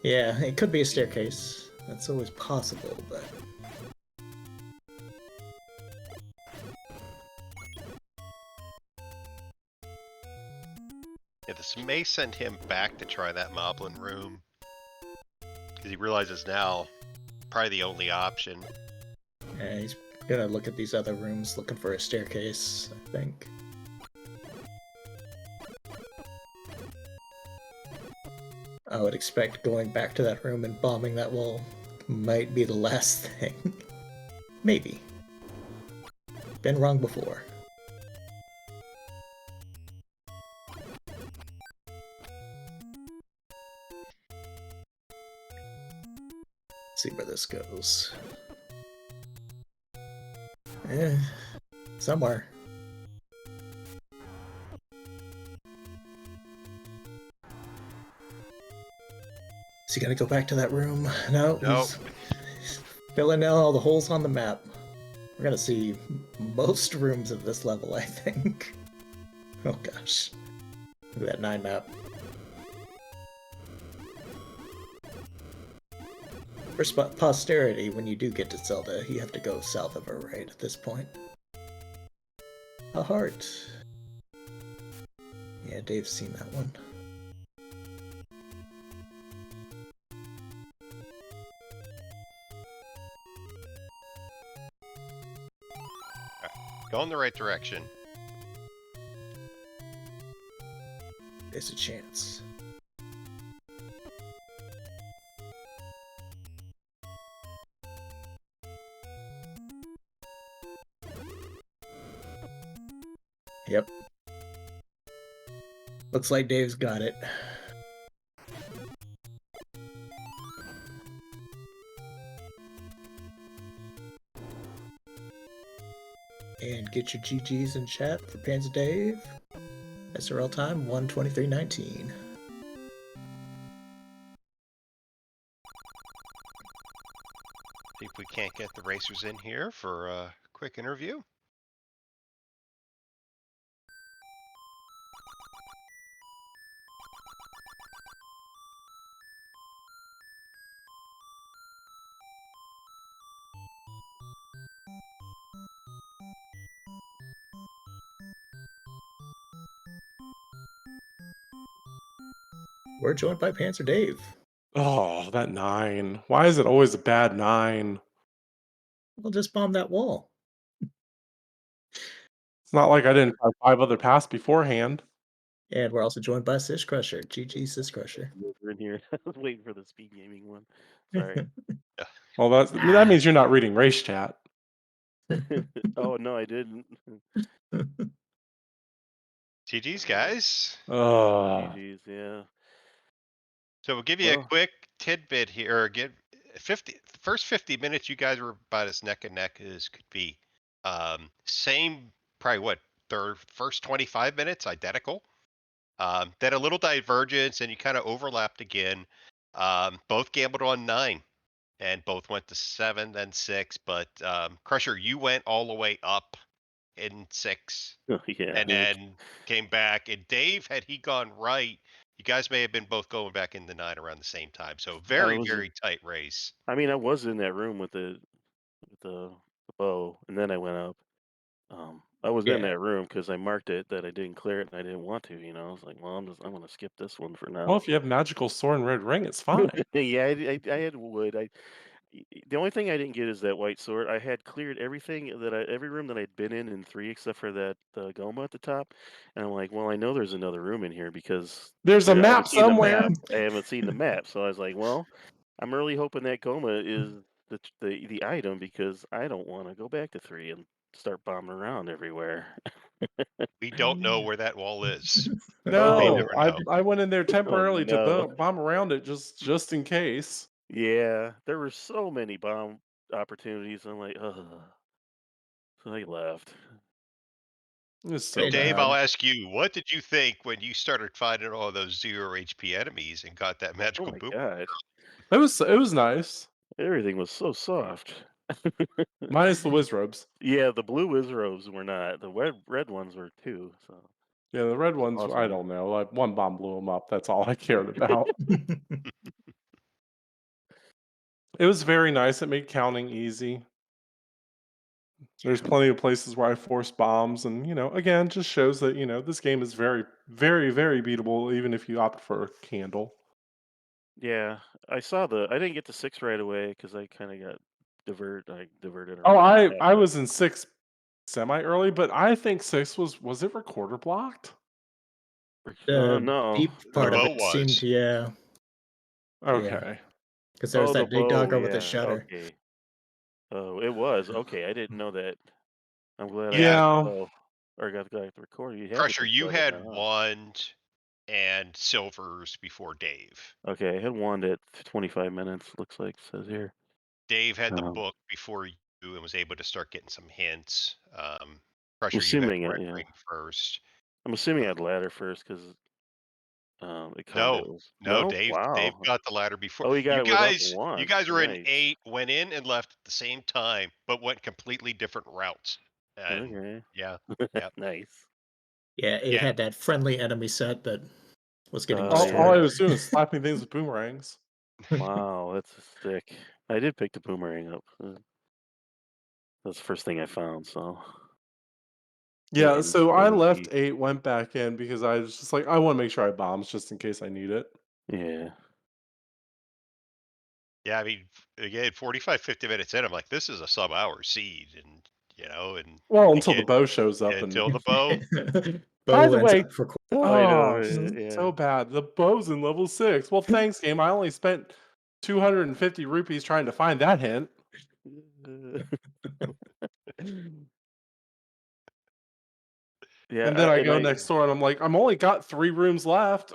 Speaker 2: Yeah, it could be a staircase. That's always possible, but...
Speaker 1: Yeah, this may send him back to try that Moblin room. Because he realizes now, probably the only option.
Speaker 2: Yeah, he's gonna look at these other rooms looking for a staircase, I think. I would expect going back to that room and bombing that wall might be the last thing. Maybe. Been wrong before. See where this goes. Somewhere. Is he gonna go back to that room? No,
Speaker 1: Nope.
Speaker 2: he's filling in all the holes on the map. We're gonna see most rooms of this level, I think. Oh gosh. Look at that 9 map. For posterity, when you do get to Zelda, you have to go south of her, right, at this point. A heart. Yeah, Dave's seen that one.
Speaker 1: Go in the right direction.
Speaker 2: There's a chance. Yep. Looks like Dave's got it. And get your GGs in chat for PanzerDave. SRL time 1:23:19.
Speaker 1: See if we can't get the racers in here for a quick interview.
Speaker 2: We're joined by PanzerDave.
Speaker 3: Oh, that 9. Why is it always a bad 9?
Speaker 2: We'll just bomb that wall.
Speaker 3: It's not like I didn't try 5 other paths beforehand.
Speaker 2: And we're also joined by Syscrusher. GG Syscrusher.
Speaker 4: We're in here. I was waiting for the speed gaming one. Sorry.
Speaker 3: Well, that means you're not reading race chat.
Speaker 4: Oh no, I didn't.
Speaker 1: GG's, guys.
Speaker 4: GG's, yeah.
Speaker 1: So we'll give you a
Speaker 4: Well.
Speaker 1: quick tidbit here. Or give 50 first 50 minutes. You guys were about as neck and neck as could be. Same, probably what first 25 minutes identical. Then a little divergence, and you kind of overlapped again. Both gambled on 9, and both went to 7, then 6. But Crusher, you went all the way up in 6,
Speaker 4: Yeah,
Speaker 1: and then came back. And Dave, had he gone right, you guys may have been both going back in the 9 around the same time. So
Speaker 4: I
Speaker 1: very,
Speaker 4: was.
Speaker 1: very tight race.
Speaker 4: I mean, I was in that room with the bow, and then I went up. I was in
Speaker 2: Yeah.
Speaker 4: that room because I marked it that I didn't clear it and I didn't want to. I was like, well, I'm gonna skip this one for
Speaker 3: Well,
Speaker 4: now.
Speaker 3: if you have magical sword and red ring, it's fine.
Speaker 4: Yeah, I had wood. The only thing I didn't get is that white sword. I had cleared everything every room that I'd been in 3 except for that Goma at the top, and I'm like, well, I know there's another room in here because
Speaker 3: There's a
Speaker 4: I haven't
Speaker 3: map
Speaker 4: seen the
Speaker 3: somewhere.
Speaker 4: map. I haven't seen the map, so I was like, well, I'm really hoping that Goma is the item because I don't want to go back to 3 and start bombing around everywhere.
Speaker 1: We don't know where that wall is. We may
Speaker 2: Oh,
Speaker 3: No,
Speaker 1: never
Speaker 3: I
Speaker 1: know.
Speaker 3: I went in there
Speaker 4: Oh
Speaker 3: temporarily to
Speaker 4: no.
Speaker 3: bomb around it just in case.
Speaker 4: Yeah, there were so many bomb opportunities. I'm like, ugh. So I left.
Speaker 3: It's
Speaker 1: And
Speaker 3: so
Speaker 2: and
Speaker 1: Dave, I'll
Speaker 3: bad.
Speaker 1: ask you, what did you think when you started fighting all those 0 HP enemies and got that
Speaker 4: Oh
Speaker 1: magical
Speaker 4: my
Speaker 1: boom?
Speaker 4: god.
Speaker 3: It was nice.
Speaker 4: Everything was so soft.
Speaker 3: Minus the Wizrobes.
Speaker 4: Yeah, the blue Wizrobes were not. The red ones were too. So
Speaker 3: Yeah, the red ones, I
Speaker 4: awesome.
Speaker 3: don't know. Like one bomb blew them up. That's all I cared about. It was very nice. It made counting easy. There's plenty of places where I force bombs, and again, just shows that this game is very, very, very beatable, even if you opt for a candle.
Speaker 4: Yeah, I saw the. I didn't get to 6 right away because I kind of got diverted
Speaker 3: Oh,
Speaker 4: around
Speaker 3: I
Speaker 4: that.
Speaker 3: I
Speaker 4: But
Speaker 3: was in 6 semi early, but I think 6 was it recorder blocked?
Speaker 2: the
Speaker 4: no,
Speaker 2: deep
Speaker 1: The
Speaker 2: part of
Speaker 4: no.
Speaker 1: bow
Speaker 2: it seemed,
Speaker 1: was.
Speaker 2: yeah, yeah,
Speaker 3: Okay.
Speaker 2: because there was
Speaker 4: Oh, the
Speaker 2: that big
Speaker 4: bow.
Speaker 2: doggo with the
Speaker 4: Yeah.
Speaker 2: shutter.
Speaker 4: Okay. Oh, it was okay. I didn't know that. I'm glad I
Speaker 1: Yeah,
Speaker 4: got the
Speaker 3: Yeah.
Speaker 4: bow or got the recorder. You had the
Speaker 1: Crusher,
Speaker 4: big
Speaker 1: you
Speaker 4: dog at
Speaker 1: had
Speaker 4: that, huh?
Speaker 1: wand and silvers before Dave.
Speaker 4: Okay, I had one at 25 minutes. Looks like says here.
Speaker 1: Dave had the
Speaker 4: Um,
Speaker 1: book before you and was able to start getting some hints.
Speaker 4: I'm
Speaker 1: Crusher, you had
Speaker 4: assuming
Speaker 1: the
Speaker 4: it.
Speaker 1: red
Speaker 4: Yeah,
Speaker 1: ring first.
Speaker 4: I'm assuming I
Speaker 1: Uh,
Speaker 4: had ladder first because it
Speaker 1: no,
Speaker 4: was
Speaker 1: no,
Speaker 4: no.
Speaker 1: Dave
Speaker 4: Wow.
Speaker 1: got the ladder before
Speaker 4: Oh, he got
Speaker 1: you
Speaker 4: it without the
Speaker 1: guys. You
Speaker 4: wand.
Speaker 1: guys were in
Speaker 4: Nice.
Speaker 1: 8, went in and left at the same time, but went completely different routes. And
Speaker 4: Okay.
Speaker 1: yeah, yeah,
Speaker 4: Nice.
Speaker 2: Yeah, it
Speaker 1: yeah.
Speaker 2: had that friendly enemy set that was getting
Speaker 4: Oh
Speaker 3: All I
Speaker 2: destroyed.
Speaker 4: yeah.
Speaker 3: was doing is slapping things with boomerangs.
Speaker 4: Wow, that's sick. I did pick the boomerang up. That's the first thing I found. So
Speaker 3: Yeah, so I left
Speaker 4: ADC.
Speaker 3: 8, went back in because I was just like, I wanna make sure I bombs just in case I need it.
Speaker 4: Yeah.
Speaker 1: Yeah, I mean, again, 45, 50 minutes in, I'm like, this is a sub-hour seed, and and
Speaker 3: Well, until the
Speaker 1: again,
Speaker 3: bow shows up and
Speaker 1: until the bow.
Speaker 3: by
Speaker 2: Bo
Speaker 3: the
Speaker 2: ends
Speaker 3: way,
Speaker 2: up for
Speaker 4: Oh, I know.
Speaker 3: oh,
Speaker 4: Yeah.
Speaker 3: so bad. The bow's in level 6. Well, thanks, game. I only spent 250 rupees trying to find that hint.
Speaker 4: Yeah,
Speaker 3: And then I
Speaker 4: and
Speaker 3: go next door and I'm like, I'm only got 3 rooms left.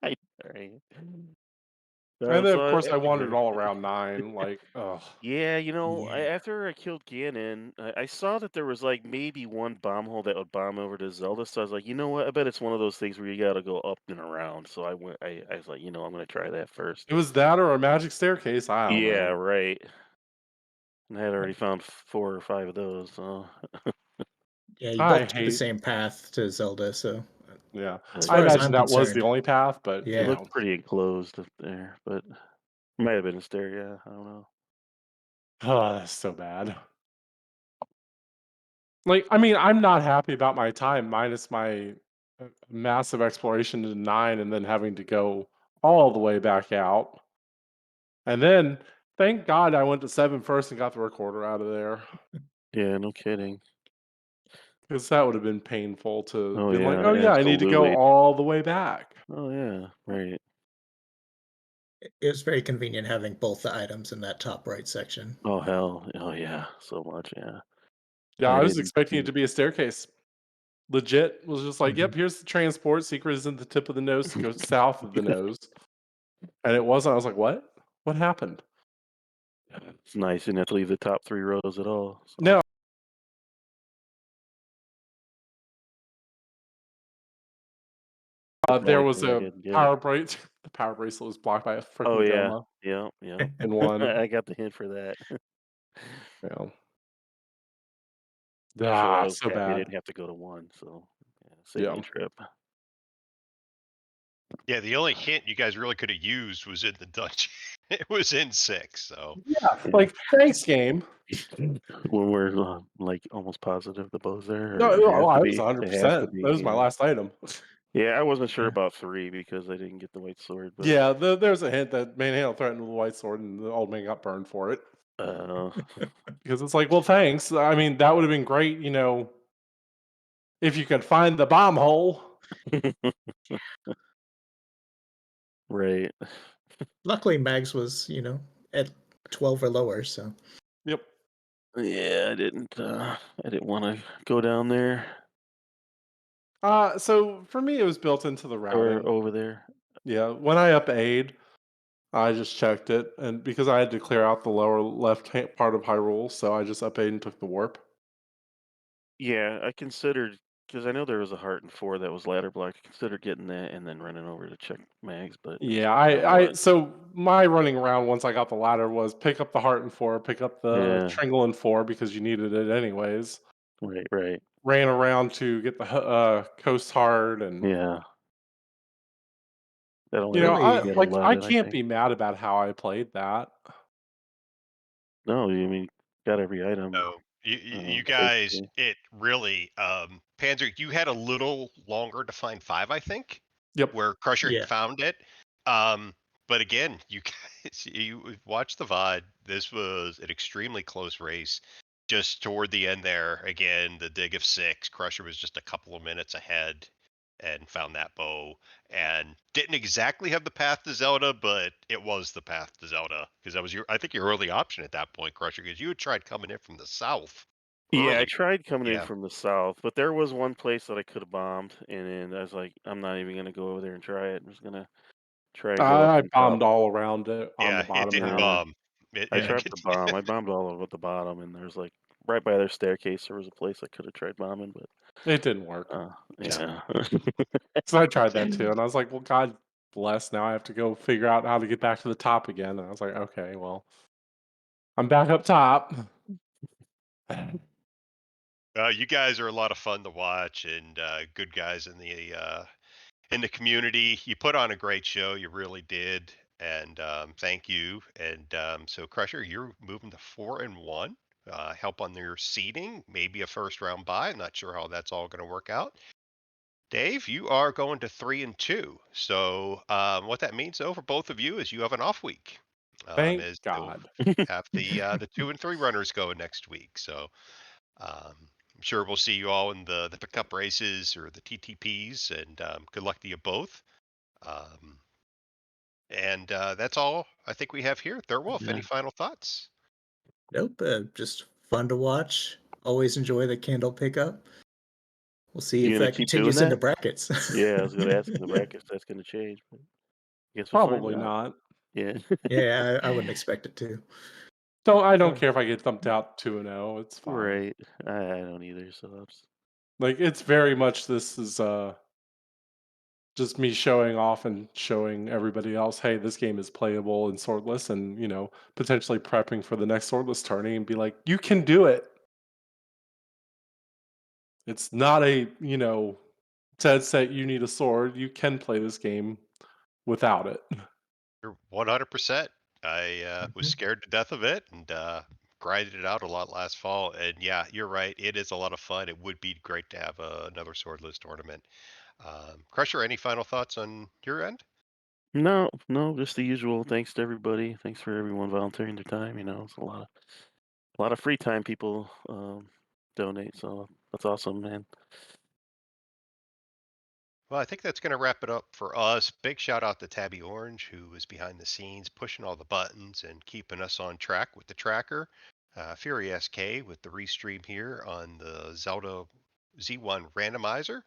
Speaker 4: I right.
Speaker 3: And then,
Speaker 4: So
Speaker 3: of course, I wandered
Speaker 4: yeah,
Speaker 3: all around 9, like, ugh.
Speaker 4: yeah.
Speaker 2: yeah.
Speaker 4: After I killed Ganon, I saw that there was like maybe one bomb hole that would bomb over to Zelda. So I was like, you know what? I bet it's one of those things where you got to go up and around. So I went. I was like, I'm gonna try that first.
Speaker 3: It was that or a magic staircase, I don't
Speaker 4: Yeah,
Speaker 3: know.
Speaker 4: right. And I had already found 4 or 5 of those. So
Speaker 2: Yeah, you
Speaker 3: I
Speaker 2: both took the
Speaker 3: hate
Speaker 2: same path to Zelda, so
Speaker 3: yeah.
Speaker 2: as
Speaker 3: I
Speaker 2: far as
Speaker 3: imagine
Speaker 2: I'm
Speaker 3: that was the
Speaker 2: concerned,
Speaker 3: only path, but,
Speaker 4: it
Speaker 2: yeah.
Speaker 4: looked pretty enclosed up there, but it might have been a stair. Yeah, I don't know.
Speaker 3: oh, that's so bad. Like, I mean, I'm not happy about my time minus my, massive exploration to 9 and then having to go all the way back out. And then, thank God I went to 7 first and got the recorder out of there,
Speaker 4: Yeah, no kidding.
Speaker 3: because that would have been painful to
Speaker 4: Oh
Speaker 3: be like,
Speaker 4: yeah,
Speaker 3: "Oh, yeah, I need to go
Speaker 4: absolutely.
Speaker 3: all the way back."
Speaker 4: Oh yeah, right.
Speaker 2: It was very convenient having both the items in that top right section.
Speaker 4: Oh hell, oh yeah, so much. Yeah,
Speaker 3: Yeah,
Speaker 4: I
Speaker 3: I was
Speaker 4: didn't
Speaker 3: expecting it
Speaker 4: see.
Speaker 3: to be a staircase. Legit, was just like,
Speaker 2: Mhm.
Speaker 3: "Yep, here's the transport, secret is in the tip of the nose to go south of the nose." And it wasn't, I was like, "What? What happened?"
Speaker 4: It's nice. You didn't have to leave the top 3 rows at all. So
Speaker 3: No,
Speaker 4: that's the
Speaker 3: there
Speaker 4: only
Speaker 3: was
Speaker 4: thing I
Speaker 3: a
Speaker 4: didn't get.
Speaker 3: power brace the power bracelet was blocked by a
Speaker 4: Oh
Speaker 3: freaking
Speaker 4: yeah,
Speaker 3: Goma
Speaker 4: yeah, yeah.
Speaker 3: in one.
Speaker 4: I got the hint for that.
Speaker 3: Yeah.
Speaker 4: So I
Speaker 3: Ah,
Speaker 4: was
Speaker 3: so
Speaker 4: happy I
Speaker 3: bad.
Speaker 4: didn't have to go to one. So yeah, saved me
Speaker 3: Yeah.
Speaker 4: a trip.
Speaker 1: Yeah, the only hint you guys really could have used was in the dungeon. It was in 6, so
Speaker 3: Yeah,
Speaker 4: Yeah.
Speaker 3: like, thanks, game.
Speaker 4: When we're like almost positive the bow's there,
Speaker 3: No,
Speaker 4: or it has
Speaker 3: no,
Speaker 4: to
Speaker 3: I was
Speaker 4: be. It has to
Speaker 3: 100%.
Speaker 4: be.
Speaker 3: That was my
Speaker 4: Yeah.
Speaker 3: last item.
Speaker 4: Yeah, I wasn't sure
Speaker 2: Yeah.
Speaker 4: about 3 because I didn't get the white sword, but
Speaker 3: Yeah, there's a hint that Manhandle threatened with the white sword, and the old man got burned for it.
Speaker 4: uh,
Speaker 3: Because it's like, well, thanks. I mean, that would have been great, if you could find the bomb hole.
Speaker 4: right.
Speaker 2: Luckily, Mags was, at 12 or lower, so.
Speaker 3: Yep.
Speaker 4: Yeah, I didn't want to go down there
Speaker 3: So for me, it was built into the
Speaker 4: or
Speaker 3: routing.
Speaker 4: over there.
Speaker 3: Yeah, when I up aid, I just checked it, and because I had to clear out the lower left part of Hyrule, so I just up aid and took the warp.
Speaker 4: Yeah, I considered because I know there was a heart in 4 that was ladder block. I considered getting that and then running over to check mags, but it's
Speaker 3: Yeah,
Speaker 4: not
Speaker 3: I
Speaker 4: one.
Speaker 3: so my running around once I got the ladder was pick up the heart in 4, pick up the
Speaker 4: Yeah,
Speaker 3: Tringle in 4 because you needed it anyways.
Speaker 4: right, right.
Speaker 3: Ran around to get the coast heart, and
Speaker 4: Yeah, that only
Speaker 2: Really,
Speaker 3: I
Speaker 4: you got
Speaker 3: like I
Speaker 4: 11, I
Speaker 3: can't
Speaker 4: think.
Speaker 3: be mad about how I played that.
Speaker 4: No, you mean got every item
Speaker 1: no, you guys,
Speaker 4: safely.
Speaker 1: it really, Panzer, you had a little longer to find 5, I think,
Speaker 3: Yep.
Speaker 1: where Crusher had
Speaker 2: yeah.
Speaker 1: found it. Um, but again, you guys, you watch the VOD. This was an extremely close race. Just toward the end there, again, the dig of 6, Crusher was just a couple of minutes ahead and found that bow, and didn't exactly have the path to Zelda, but it was the path to Zelda because that was I think your early option at that point, Crusher, because you had tried coming in from the south
Speaker 4: Yeah, I
Speaker 1: early.
Speaker 4: tried coming in
Speaker 1: Yeah.
Speaker 4: from the south, but there was one place that I could have bombed, and then I was like, I'm not even gonna go over there and try it. I'm just gonna try and go up
Speaker 3: I
Speaker 4: on top.
Speaker 3: bombed all around it on the
Speaker 1: Yeah, it
Speaker 3: bottom
Speaker 1: didn't
Speaker 3: half.
Speaker 4: Yeah,
Speaker 1: bomb.
Speaker 4: I
Speaker 1: Yeah,
Speaker 4: tried to bomb. I bombed all over at the bottom, and there's like right by their staircase. There was a place I could have tried bombing, but
Speaker 3: It didn't work.
Speaker 4: yeah,
Speaker 3: So I tried that too, and I was like, "Well, God bless, now I have to go figure out how to get back to the top again." And I was like, "Okay, well, I'm back up top."
Speaker 1: you guys are a lot of fun to watch and good guys in the community. You put on a great show, you really did, and thank you. And so, Crusher, you're moving to 4-1. Help on your seeding, maybe a first round bye. I'm not sure how that's all going to work out. Dave, you are going to 3-2. So what that means, though, for both of you is you have an off week.
Speaker 3: Thank
Speaker 1: As you'll
Speaker 3: God.
Speaker 1: have the 2 and 3 runners go next week. So I'm sure we'll see you all in the pickup races or the TTPs, and good luck to you both. Um, and that's all I think we have here. Thurwolf,
Speaker 4: yeah.
Speaker 1: any final thoughts?
Speaker 2: Nope. Just fun to watch. Always enjoy the candle pickup. We'll see
Speaker 4: You
Speaker 2: if
Speaker 4: gonna
Speaker 2: that
Speaker 4: keep doing
Speaker 2: continues into
Speaker 4: that?
Speaker 2: brackets.
Speaker 4: Yeah, I was gonna ask in the brackets if that's gonna change, but guess we'll find
Speaker 3: Probably
Speaker 4: out.
Speaker 3: not.
Speaker 4: Yeah.
Speaker 2: Yeah, I wouldn't expect it to.
Speaker 3: I don't
Speaker 2: Oh,
Speaker 3: care if I get thumped out 2-0, it's fine.
Speaker 4: Right. I don't either, so that's
Speaker 3: Like, it's very much this is, just me showing off and showing everybody else, "Hey, this game is playable and swordless," and, potentially prepping for the next swordless tourney and be like, "You can do it." It's not dead set you need a sword, you can play this game without it.
Speaker 1: You're 100%. I was
Speaker 2: mhm.
Speaker 1: scared to death of it and grinded it out a lot last fall. And yeah, you're right. It is a lot of fun. It would be great to have another swordless tournament. Crusher, any final thoughts on your end?
Speaker 4: no, no, just the usual. Thanks to everybody. Thanks for everyone volunteering their time. It's a lot of free time people donate, so that's awesome, man.
Speaker 1: Well, I think that's going to wrap it up for us. Big shout out to Tabby Orange, who is behind the scenes pushing all the buttons and keeping us on track with the tracker. Fury SK with the restream here on the Zelda Z1 Randomizer.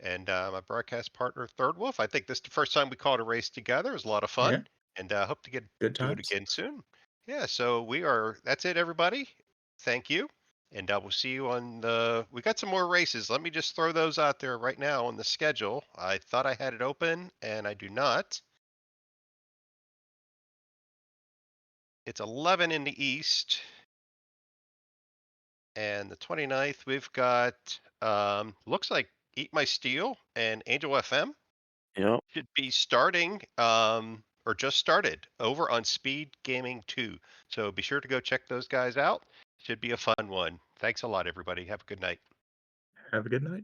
Speaker 1: And my broadcast partner, Third Wolf. I think this is the first time we called a race together. It was a lot of fun.
Speaker 2: Yeah,
Speaker 1: And hope to get
Speaker 2: good
Speaker 1: do it
Speaker 2: times.
Speaker 1: again soon. Yeah, so that's it, everybody. Thank you. And we'll see you on the. We got some more races. Let me just throw those out there right now on the schedule. I thought I had it open, and I do not. It's 11 in the east. And the 29th, we've got looks like Eat My Steel and Angel FM
Speaker 4: Yep.
Speaker 1: should be starting or just started over on Speed Gaming 2. So be sure to go check those guys out. Should be a fun one. Thanks a lot, everybody. Have a good night.
Speaker 2: Have a good night.